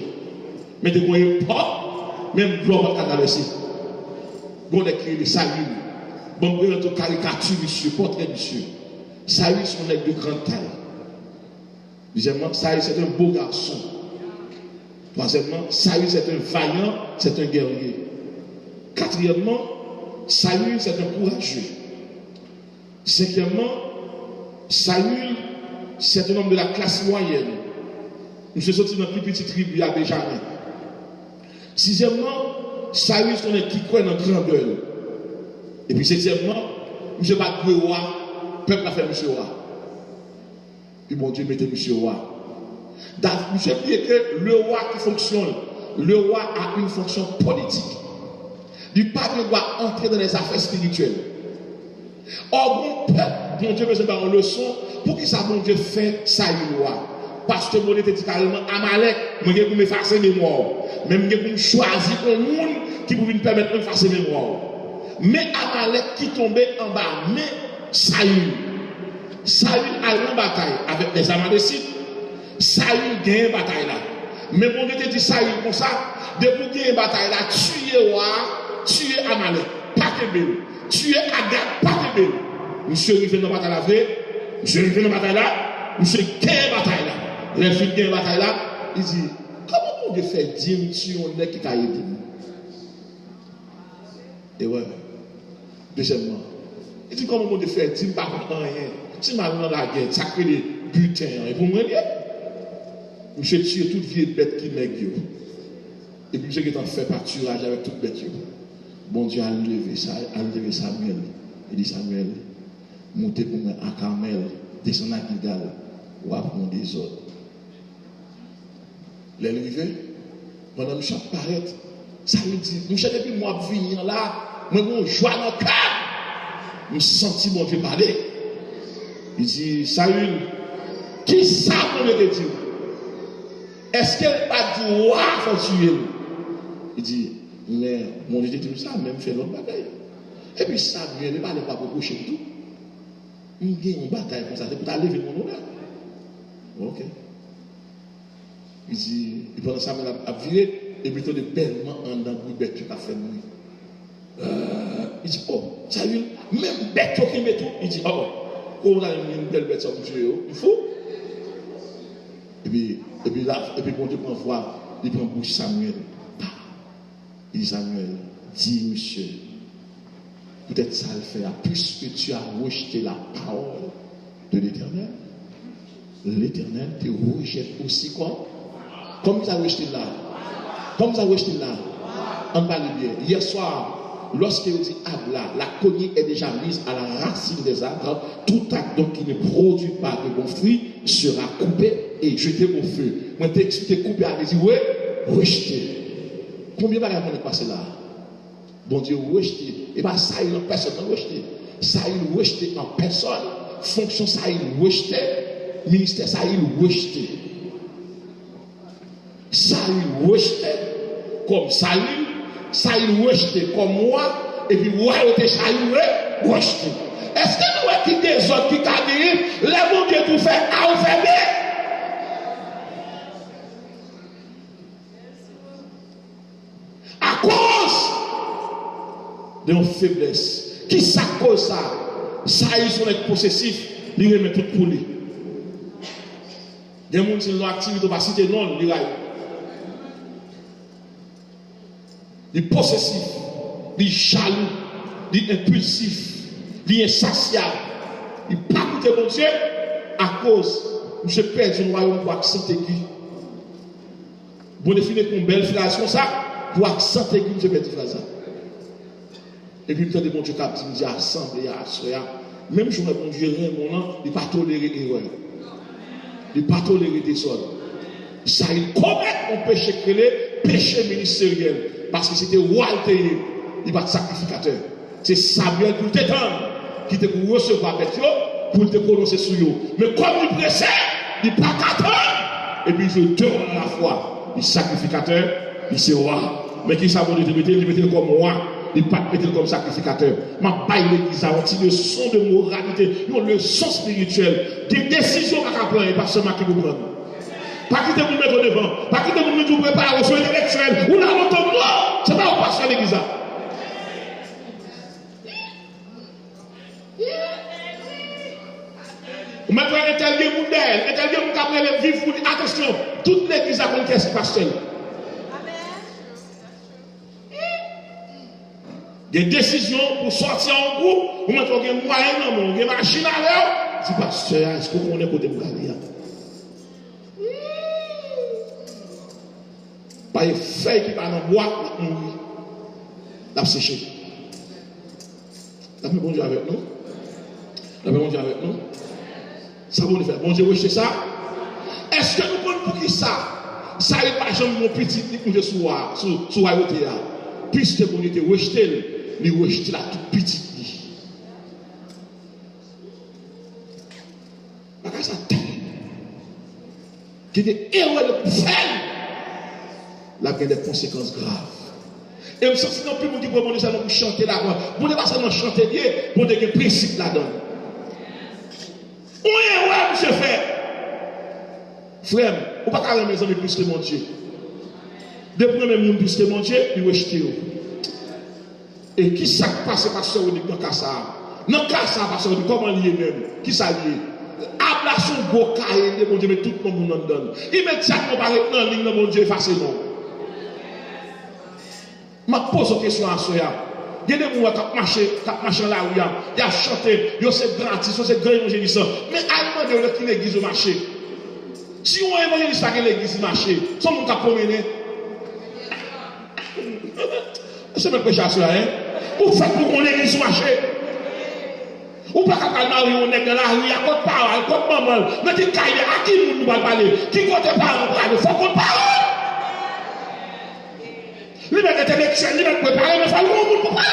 Mais de quoi il pas, même l'eau pas traverser. Bon, on a créé des saluts. Bon, on a une caricature, monsieur, portrait, monsieur. Salut, son nègre de grande taille. Deuxièmement, Saül, c'est un beau garçon. Troisièmement, Saül, c'est un vaillant, c'est un guerrier. Quatrièmement, Saül, c'est un courageux. Cinquièmement, Saül, c'est un homme de la classe moyenne. Nous sommes sortis dans la plus petite tribu à Benjamin. Sixièmement, Saül, c'est un homme qui croit dans la grandeur. Et puis septièmement, nous ne sommes pas de roi, le peuple a fait monsieur roi. Puis mon Dieu mettez monsieur roi. Monsieur dit que le roi qui fonctionne, le roi a une fonction politique. Du pas ne doit entrer dans les affaires spirituelles. Or, mon peuple, mon Dieu besoin d'avoir une leçon pour qu'il sache mon Dieu fait ça une roi. Parce que mon Dieu dit carrément Amalek, moi je vais m'effacer mémoire. Même je vais choisir un monde qui peut me permettre de m'effacer mémoire. Mais Amalek qui tombait en bas, mais Saül a une bataille avec les Amalécites. Saül gagne une bataille là. Mais mon Dieu te dit Saül comme ça, depuis qu'il y a une bataille là, tuer roi, tuer Amalek, pas de belle. Tuer Agathe, pas de belle. Monsieur arrivé dans la bataille là, monsieur arrivé dans la bataille là, monsieur gagne une bataille là. Les filles gagnent une bataille là, il dit, comment mon Dieu fait dire tuer un nez qui t'a aidé? Et ouais. Deuxièmement, il dit comment mon Dieu fait dire, pas rien. Si je suis dans la guerre, ça crée des butins. Et pour moi, je tue toute vieille bête qui n'est gueux. Et puis, je suis en fait pâturage avec toute bête. Bon Dieu a levé Samuel. Il dit Samuel, montez pour moi à Carmel, descendez à Gilgal, ou à prendre des ordres. L'élevé, pendant que je suis paraître, ça me dit, nous cherchons depuis moi venir là, moi, je joie dans le cœur. Je sens mon Dieu parler. Il dit, Saül, qui ça qu'on me dit? Est-ce qu'elle n'a pas dit, ouah, faut tuer? Il dit, mais mon Dieu dit ça, même fait l'autre bataille. Et puis Samuel ne parlait pas beaucoup chez tout. Il y a une bataille comme ça, c'est pour lever mon honneur. Ok. Il dit, et pendant ça, Samuel a viré, et puis il a bellement en dans le bête qui a fait mourir. Il dit, oh, Saül, même bête qui met tout, il dit, oh, on a une belle bête sur le jeu, il faut. Et puis quand Dieu prend voix, il prend bouche Samuel. Il dit Samuel, dis monsieur, peut-être ça le fait, puisque tu as rejeté la parole de l'Éternel. L'Éternel te rejette aussi quoi? Comme tu as rejeté là. Comme tu as rejeté là. On parle bien. Hier soir, lorsqu'il dit Abla, la cognée est déjà mise à la racine des arbres. Tout acte donc qui ne produit pas de bons fruits sera coupé et jeté au feu. Moi, t'ai expliqué coupé, elle dit oui, rejeté. Combien de temps est passé là? Bon Dieu, rejeté. Et bien, ça, il en personne rejeté. Ça, il rejeté en personne. Fonction, ça, il rejeté. Ministère, ça, il rejeté. Ça, il rejeté comme Saül. Ça, il rejeté comme moi. Et puis, royauté, ça, il rejeté. Est-ce que nous avons des autres qui t'ont dit, les bon Dieu tout fait, à vous faire bien? À cause de nos faiblesses. Qui ça cause ça? Ça, ils sont les possessifs, ils remettent tout pour lui. Des gens qui ont activité, pas citer non, ils raillent. Les possessifs, les jaloux, les impulsifs, les insatiables. Ils ne pas écouter mon Dieu à cause de je perds un royaume pour accent aigu. Vous définissez comme belle phrase comme ça, pour accent aigu, je perds une phrase. Et puis, le bon Dieu qui me dit assemblée, assoya. Même si mon Dieu rien, mon nom, il ne pas tolérer l'erreur. Il ne pas tolérer des ordres. Ça, il commet un péché créé, péché ministériel. Parce que c'était roi, il va être sacrificateur. C'est Samuel pour t'étendre, qui te pour recevoir avec eux, pour te prononcer sur eux. Mais comme il pressait, il pas qu'attendre. Et puis il te donne la foi. Il sacrificateur, il c'est roi. Mais qui ça va te mettre, il mettre comme roi. Il ne pas mettre comme sacrificateur. Ma baille l'église a une leçon de moralité, une leçon spirituelle. Des décisions à prendre, pas seulement qui vous prendre. Pas quitter vous mettre devant, pas quitter vous mettre vous préparer aux intellectuels. Ou là, on tombe non, c'est pas au pasteur l'église. Maintenant, il y a tel monde d'elle, il y a tel monde qui a vivre pour dire attention, toute l'église a connu qu'est-ce pasteur. Des décisions pour sortir en groupe, vous mettez un moyen, une machine à l'heure. C'est pasteur, est-ce que vous connaissez côté Mougalia? Pas une feuille qui va dans le bois, la mourir. La sécher. La paix bon Dieu avec nous. La paix bon Dieu avec nous. Ça va nous faire. Bon Dieu, rejeter ça. Est-ce que nous prenons pour qui ça? Ça n'est pas jamais mon petit qui nous sur la route. Puisque vous avez rejeté, nous rejetons la toute petite. Parce que ça qui est héros de faire. Là, il y a des conséquences graves. Et je me sens que plus de gens qui peuvent ça pour chanter là-bas. Vous ne pouvez pas seulement chanter bien, vous avez des principes là-dedans. Oui, monsieur frère. Frère, vous ne pouvez pas faire mes amis plus que mon Dieu. Depuis même monde plus que mon Dieu, il rejette. Et qui s'est passé par ce dans le cas ça? Dans le cas ça, parce que comment lié même? Qui ça lié? Ablation beau cahier, mon Dieu, mais tout le monde nous donne. Immédiatement, par exemple, dans ligne, mon Dieu, facilement. Je pose une question à Soya. Il y a des gens qui marchent là où il y a chanté, il y a c'est gratis, c'est grand évangéliste. Mais à un moment donné, l'église au marché. Si on est évangéliste à l'église au marché, son monde qui promené. C'est même péché à cela, hein? Ou faites pour qu'on l'église au marché. Ou pas qu'à parler, on est dans la rue, il y a quoi de parole, quoi de maman, mais qui caille, à qui nous va parler? Qui compte parole, il faut qu'on parle. Lui va être intellectuel, lui va être préparé, mais il faut le monde pour parler.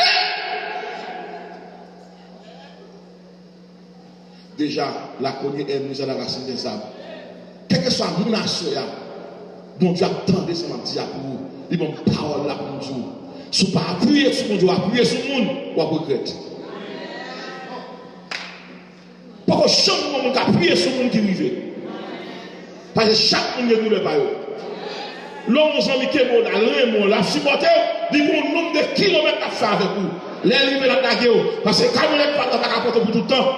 Déjà, la cognée est mise à la racine des arbres. Quel que soit mon nation, bon Dieu attendez ce matin pour vous. Il y a une parole là pour nous. Si vous ne pas appuyer sur mon Dieu, appuyer sur le monde, vous regrettez. Parce que chaque monde appuie sur le monde qui arrive. Parce que chaque monde est par eux. L'homme nous a mis que bon, Raymond, la supporter, il y a un nombre de kilomètres à faire avec vous. Les livres la taguer. Parce que quand on n'est pas capable pour tout le temps,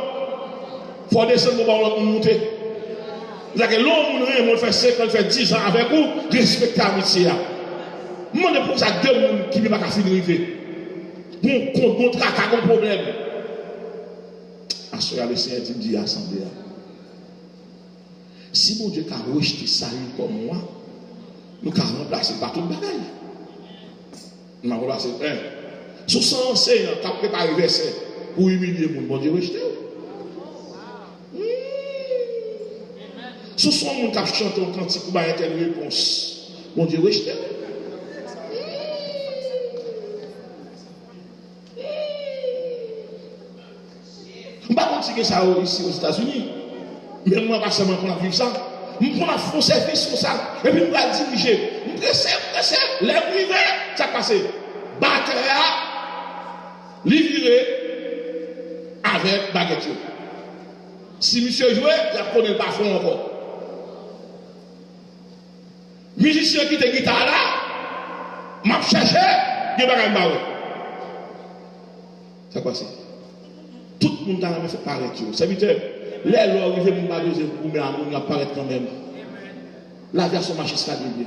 il faut descendre pour monter. C'est-à-dire que l'homme Raymond fait 5 ans, fait 10 ans avec vous, respectez l'amitié. Moi, je pense à deux personnes qui ne peuvent pas finir. Bon tracas, bon problème. Assoya le Seigneur dit l'assemblée. Si mon Dieu a rejeté ça comme moi, nous avons remplacé par tout le bagaille. Nous avons remplacé un. Sous 100 enseignants qui ont préparé le verset pour humilier mon Dieu rejeté. Sous 100 monde qui a chanté un cantique pour avoir une réponse, mon Dieu rejeté. Je ne vais pas continuer ça ici aux États-Unis. Mais moi, pas seulement pour vivre ça. Je prends un faux service pour ça. Et puis, je vais diriger. Je presse, les privés, ça passe. Batteria, livré avec baguette. Si monsieur jouait, il ne connaît pas fond encore. Musicien qui te guitare là, m'a cherché, il n'y a pas de barre. Ça passe. Tout le monde a fait paraître. Serviteur, les lois arrivent pour m'abuser pour me apparaître quand même. La version marché sera bien.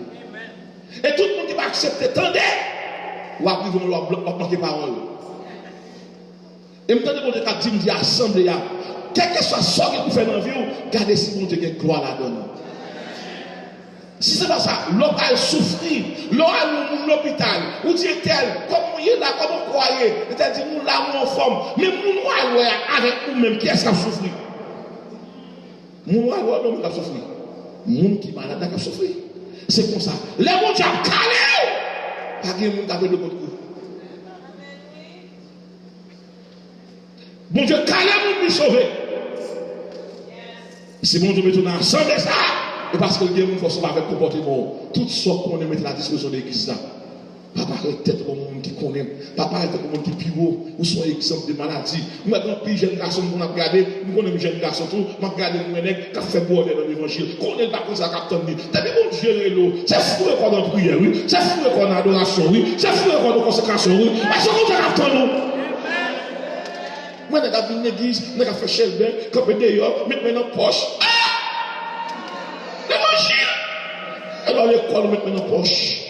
Et tout le monde qui va accepter, attendez, ou après vous va manquer parole. Et me tendez pour dire qu'à dire assemblée, quel que soit ce que vous faites dans la vie, gardez si vous avez gloire là-dedans. Si ce n'est pas ça, l'homme a souffert, l'homme a l'hôpital, ou dit tel, comme vous êtes là, comme vous croyez, c'est-à-dire nous là, nous en forme, mais nous avec nous-mêmes, qui est-ce qui a souffert? Nous nous a souffert. Nous qui malade a souffert. C'est comme ça. Les gens qui ont calé, pas de monde qui a fait de votre coup. Bon Dieu, calé, nous nous sauver. Si mon Dieu me tourne ensemble ça, et parce que le Dieu faut sauver avec comportement, tout ce qu'on est mettre à la disposition de l'église là. Papa tête comme monde qui connaît, papa tête comme monde qui pivot, ou soit exemple de maladie. Moi quand puis jeune garçon qu'on a regardé, nous connaissons jeune garçon tout, m'a regardé mon nèg qui fait bordel dans l'évangile. Connaît pas comme ça capitaine ni. Depuis bon Dieu l'eau, c'est fou qu'on en prière oui, c'est fou qu'on en adoration oui, c'est fou qu'on en consécration oui. Mais c'est comme ça capitaine nous. Moi, je vais venir à l'église, je vais faire chelbe, camper dehors, mettre dans la poche. Ah! L'évangile! Et dans l'école, mettre dans la poche.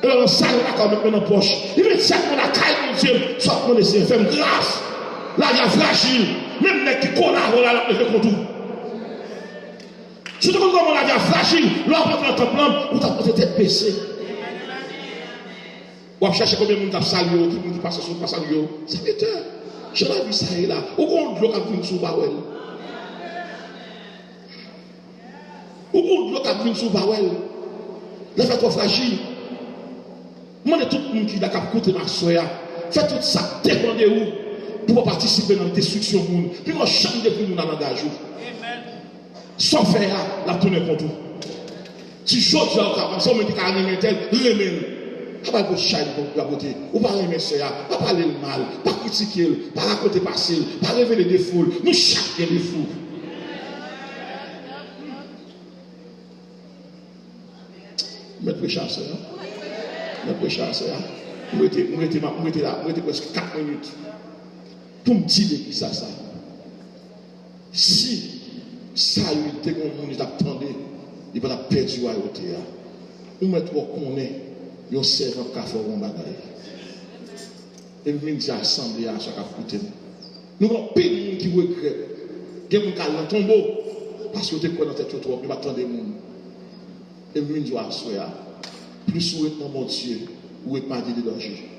Et dans la salle, mettre dans la poche. Il met ça dans la caille, mon Dieu, soit mon essai, fait grâce. Là, il y a fragile. Même les qui collabent, là, il fait contre tout. Surtout quand on a dit fragile, l'on va prendre ton plan, ou t'as peut-être tête baissée. Ou à chercher combien de monde t'a salué, tout le monde qui passe sur le passage, c'est péteur. Je l'ai vu ça et là. Où on doit venir sous Bawel? Où on doit venir sous Bawel? Les fait trop fragile. Moi, tout le monde qui a écouté ma soeur, fait tout ça, dépendez où pour participer dans la destruction du monde. Puis moi, change de plus nous dans l'engagement. Sans faire, la tourner contre vous. Si je dis à vous, si on me dit qu'à un tel, remède. Pas de chai pour côté, ou pas aimer ça, pas parler le mal, pas critiquer, pas raconter passé, pas révéler des foules, nous chacun des fous. Mettre prêcheur, mettre prêcheur, mettez presque 4 minutes pour me dire qui ça. Si ça a été comme on attendait, il va perdre à côté. Ou mettre qu'on est. Yo servant qui a fait un bagage. Et nous disons assemblée à chaque côté. Nous avons pile de gens qui regrettent. Il y a des gens qui ont dans tombeau. Parce que vous êtes dans la tête trop, vous attendez des gens. Et nous disons assoya. Plus vous êtes dans mon Dieu, vous êtes pas de danger.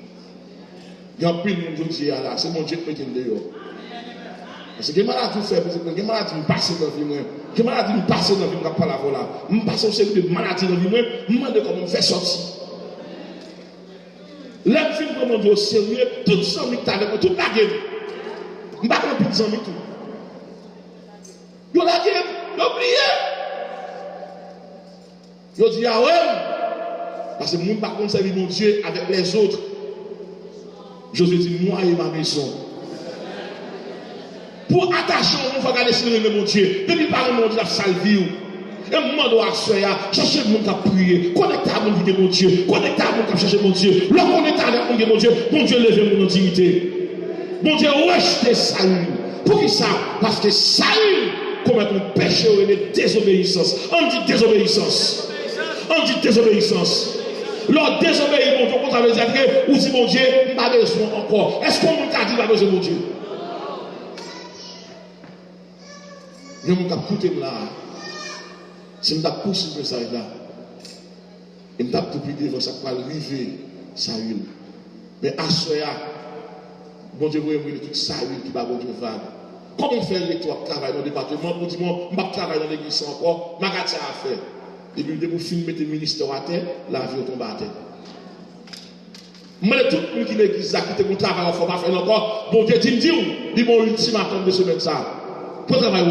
Il y a pile de gens qui disent là, c'est mon Dieu qui met dehors. Parce que les maladies fait, les maladies me passent dans la vie, les maladies me passent dans la vie, je ne pas la voilà. Je passe au série de maladies dans la vie, je me demande comment me faire sortir. L'homme film pour mon Dieu au sérieux, tout ça, toute la gueule. Je ne vais pas plus de amis tout. Yo la gueule, l'oublié. Yo dit, ah ouais. Parce que moi, par contre, servir mon Dieu avec les autres. Josué dit, moi et ma maison. Pour attacher, on va regarder si mon Dieu. Depuis par mon Dieu, la salvie. Et moi, je dois chercher le monde qui a prié, connecter à mon vie de mon Dieu, connecter à mon qui a cherché mon Dieu, le connecter à mon Dieu, mon Dieu lève mon dignité. Mon Dieu rejeté Saül. Pour qui ça? Parce que Saül commet un péché ou une désobéissance. On dit désobéissance. On dit désobéissance. Leur désobéir, mon Dieu, quand ça veut dire que, ou si mon Dieu, n'a pas besoin encore. Est-ce qu'on m'a dit, n'a pas besoin de mon Dieu? Je vais écouter là. Si je pousse ce message là, je vais depuis devant ça pour arriver Saül. Mais à Soya, bon Dieu, vous avez tout Saül qui va bon Dieu vague. Comment faire l'étoile travail dans le département pour dire, moi, je vais travailler dans l'église encore, je vais à faire. Et puis, vous filmez tes ministères à terre, la vie tombe à terre. Moi, tout le monde qui est l'église, qui est mon travail, il ne faut pas faire encore. Bon Dieu, dis mon ultimatum de ce mettre ça. Pour travailler,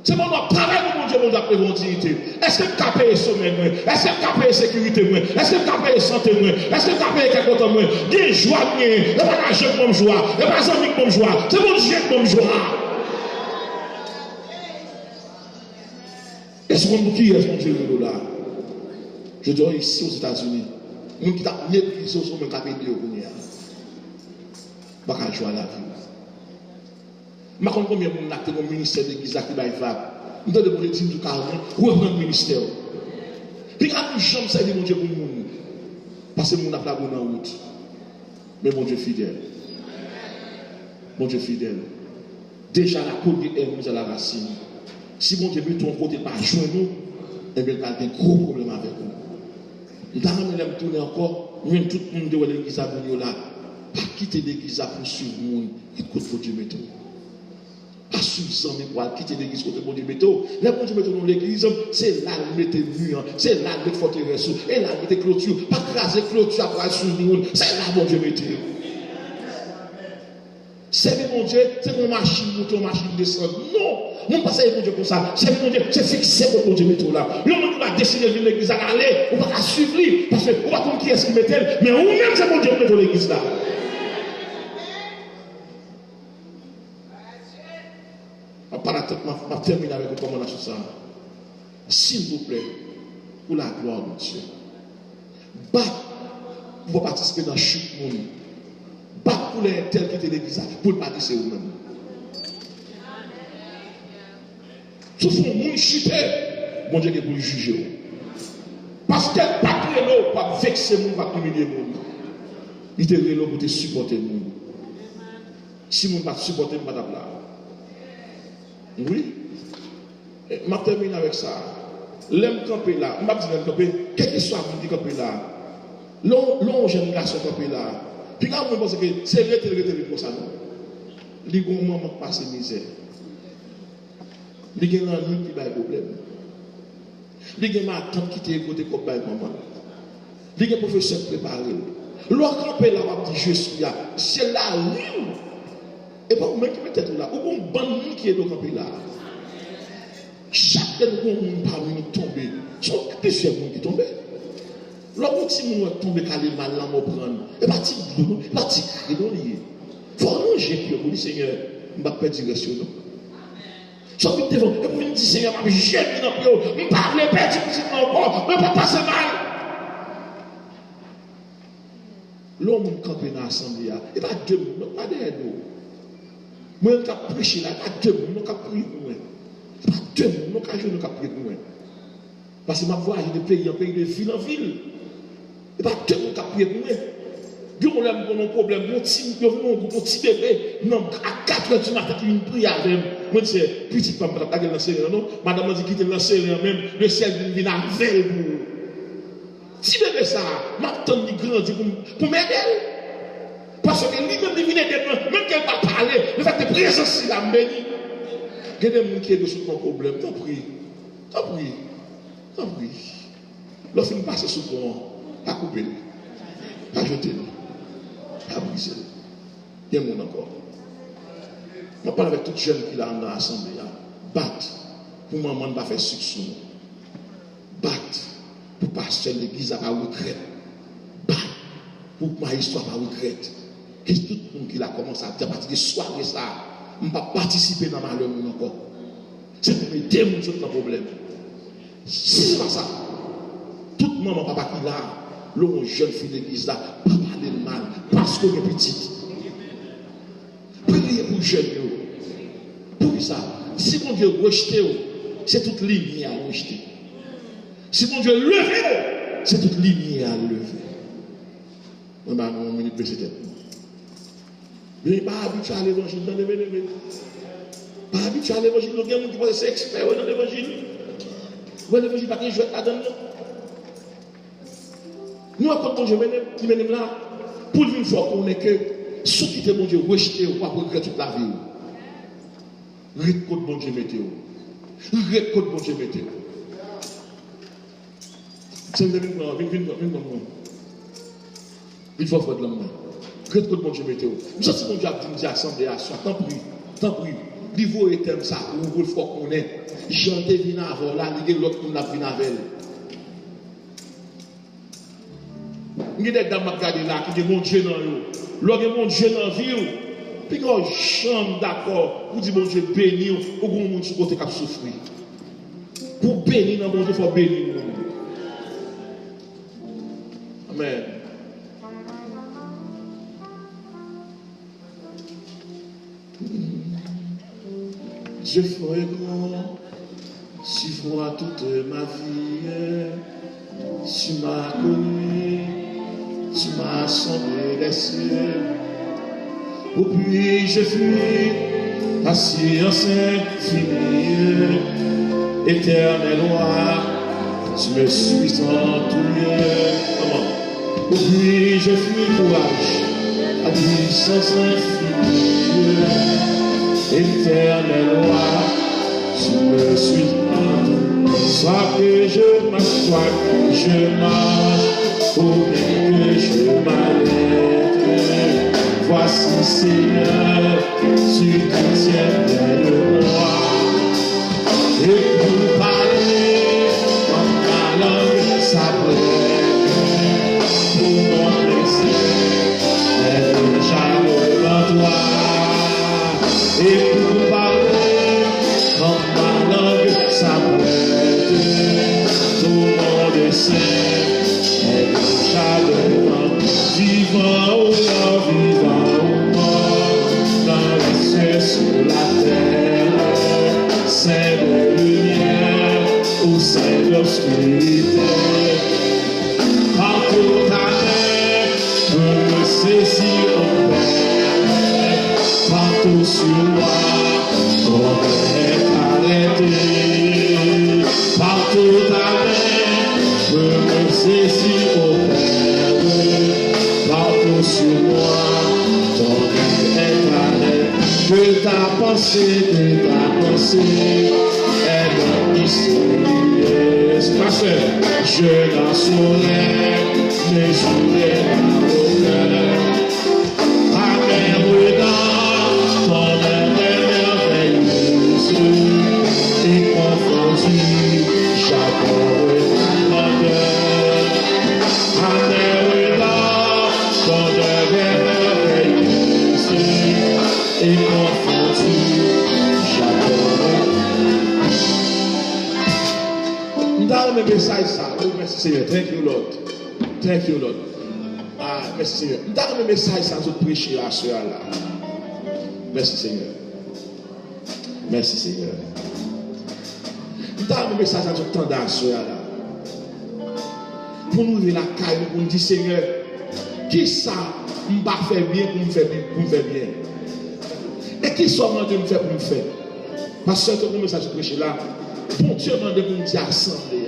c'est mon travail pour mon Dieu, mon Dieu, pour mon dignité. Est-ce que je peux payer sommeil? Est-ce que je peux payer sécurité? Est-ce que je peux payer santé? Est-ce que je peux payer quelque chose? Il y a une joie, il n'y a pas d'argent pour me joie, il n'y a pas d'amis pour me joie. C'est mon Dieu pour me joie. Est-ce qu'on qui est mon Dieu là? Je dis ici aux États-Unis, nous qui avons méprisé sur mon capé de Ogonia. Je ne vais pas jouer à la vie. Je ne sais pas combien de monde a été au ministère de l'église qui va être vague. Nous devons demander du carnet, ou reprendre le ministère. Puis quand nous sommes servir mon Dieu pour nous, parce que nous avons la bonne route. Mais mon Dieu fidèle. Mon Dieu fidèle. Déjà la collier est mise à la racine. Si mon Dieu met ton côté pas joindre nous, eh bien, il y a des gros problèmes avec nous. Nous avons tourner encore, nous tout le monde de l'église à nous là. Pas quitter l'église pour suivre le monde. Écoute, mon Dieu, mettons. Pas suivre ça, mais pour quitter l'église côté mon Dieu, mettons. Là, mon Dieu, mettons dans l'église, c'est là où mettez mur, c'est là où mettez forteresse, et là où mettez clôture. Pas craser clôture après suivre le monde. C'est là, mon Dieu, mettez. Servir mon Dieu, c'est une machine monter, une machine descendre. Non, on ne pas servir mon Dieu comme ça. Servir mon Dieu, c'est fixer votre mon Dieu mettre là. Le monde va décider de venir l'église à aller, on va la suivre lui, parce qu'on va comprendre qui est-ce qui met elle, mais vous-même c'est mon Dieu qui met l'église là. Je vais terminer avec une recommandation ça. S'il vous plaît, pour la gloire de Dieu, pour participer dans chute monde. Pas pour les tels qui étaient l'église, pour ne pas dire c'est vous-même. Sauf que vous chutez, mon Dieu, qui est pour le juger. Parce que pas que l'eau pour vexer mon, pour humilier mon. Il était là pour te supporter mon. Si mon ne pas supporter, mon madame là. Oui. Je vais terminer avec ça. L'aime camper là, je ne vais pas dire camper, quel que soit mon qui camper là. L'on jeune garçon camper là. Puis quand on pense que c'est rétel pour ça, non. Les gros moments passent misère. Les gens qui ont des problèmes. Les gens qui qui étaient côté comme maman. Les gens professeurs préparés. Leur campé là, on dit je suis là. C'est la rue. Et pas vous-même qui mettez tout là. Ou bon bon qui est dans le campé là. Chaque monde parmi nous tomber. Sont plusieurs monde qui tombent. Lorsque si nous tombons calé mal là, on prend. Et pas petit boulot, pas petit crédit lié. Faut ranger puis on dit Seigneur, on va perdre direction. Je suis devant, et vous me dites Seigneur, je suis dans le bureau, je ne parle pas perdre petit encore, mais pas passer mal. L'homme campé dans l'assemblée, et pas deux minutes, pas derrière nous. Moi, je vais prêcher là, pas deux minutes, je vais prier pour moi. Pas deux minutes, je vais prier pour moi. Parce que ma voix est de pays en pays, de ville en ville. Et pas tout le monde qui a prié pour moi. Dieu on a un problème, mon petit bébé, non, à 4 h du matin, qui vient prier avec moi. Moi, c'est petite femme, pas de lancer, non. Madame m'a dit qu'il était lancé même, le ciel vient à veille pour. Si bébé ça, m'attend de grandir pour m'aider. Parce que lui-même, il vient d'aider, même qu'elle va parler, le fait de présence, il a béni. Il y a des gens qui ont des problème, t'en prie. Tant pis. Lorsqu'il passe sous le pont, pas couper, pas jeter, pas briser. Il y a un monde encore. Je parle avec tout jeune qui est dans l'assemblée. Battre pour maman ne pas faire succès. Battre pour pasteur de l'église à la retraite. Battre pour ma histoire à la retraite. Et tout le monde qui a commencé à dire à partir de soirée ça, je ne vais pas participer dans ma malheur encore. C'est pour m'aider mon Dieu dans le problème. Si c'est pas ça, toute maman, papa qui là, l'homme jeune fille d'église là, pas parler de mal, parce qu'on est petite. Priez pour jeune. Pour ça, si mon Dieu rejeté, c'est toute ligne à rejeter. Si mon Dieu levé, c'est toute ligne à lever. On va une minute baisser tête. Mais pas habitué à l'évangile dans l'évangile. Pas habitué à l'évangile, il y a des gens qui pensent c'est expert dans l'évangile. Vous ne voyez pas que je vais là-dedans. Nous, quand mon Dieu qui mène là, pour une fois qu'on est que, ceux qui étaient mon Dieu rejeté, on va regretter toute la vie. Récolte mon Dieu météo. Récolte mon Dieu météo. C'est une minute, il faut faire de l'homme. Récolte mon Dieu météo. Nous, si mon Dieu a dit assemblée à soi, tant pis. Niveau est comme ça, où il faut qu'on est. J'en devine avant là, il y a l'autre qui l'a vu avec elle. Il y a des dames qui regardent là, qui disent mon Dieu dans eux. Lorsque mon Dieu dans la vie, puis quand j'aime d'accord, vous dites mon Dieu béni, ou bon monde sur côté qui a souffert. Pour bénir dans mon Dieu, il faut bénir. Amen. Je ferai grand, tu feras toute ma vie. Tu m'as connu, tu m'as sondé les cieux. Où puis je fuis, ta science infinie. Éternel roi, tu me suis en tout lieu. Comment? Où puis je fuis, courage, ta puissance infinie. Éternel roi, tu me suis soit que je m'assoie, que je marche, ou bien que je m'arrête. Voici Seigneur, sur le ciel près de moi. Et pour parler en ma langue s'apprête, pour mon plaisir est déjà devant toi. Et pour parler en ma langue s'apprête, tout mon dessein est déjà devant. Vivant ou non vivant ou mort, dans les cieux sur la terre, c'est de lumière ou c'est d'obscurité. Partout ta main me saisir au Père, partout sur moi ton est arrêté. Partout ta main me saisir au Père, partout sur moi ton est arrêté. Que ta pensée est mon mystérieuse. Pasteur, je n'en saurais mesurer la hauteur. Amen, redans, ton œuvre est merveilleuse et confondue, j'adore ta grandeur. Amen, redans, ton œuvre est merveilleuse et confondue, j'adore. Dans le message, ça, oh merci Seigneur, thank you Lord, thank you Lord. Ah, merci Seigneur. Dans le message, ça, je prêcher à ce là. Merci Seigneur. Merci Seigneur. Dans le message, ça, je tends à ce là. Pour nous, la caille, pour nous dire Seigneur, qui ça m'a fait bien pour me faire bien? Et qui ça m'a demandé de me faire pour me faire? Parce que le message, je prêcher là. Bon Dieu m'a demandé de me dire assemblée.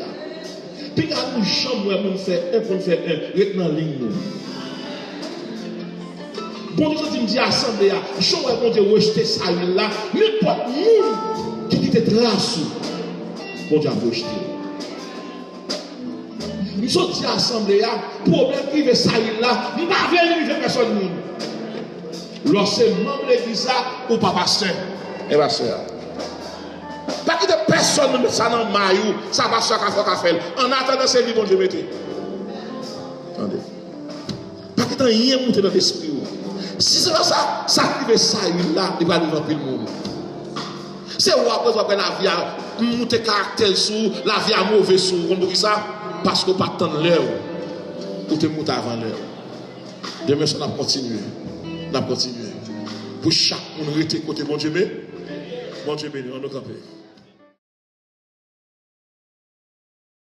Puis quand nous chambres pour nous faire un, reste dans la ligne. Bon Dieu me dit assemblée, chambre pour Dieu rejeter ça là, n'importe qui était trace. Bon Dieu a rejeté. Nous sommes dit assemblée, problème qui veut ça là, nous pas venir personne. Lorsque membre de l'église ou pas pasteur, et pasteur. Pas que de personne ne met ça dans le maillot, ça va se faire. En attendant, c'est lui, bon Dieu, mettez. Attendez. Pas que rien monté dans l'esprit. Si c'est ça, ça arrive ça, là, il va arriver dans le monde. C'est où après la vie a monté caractère sous, la vie a mauvais sous, vous comprenez ça? Parce qu'on pas tant l'heure, ou te monter avant l'heure. Demain, on a continué. On a continué. Pour chaque monde, rester côté bon Dieu, on nous camper.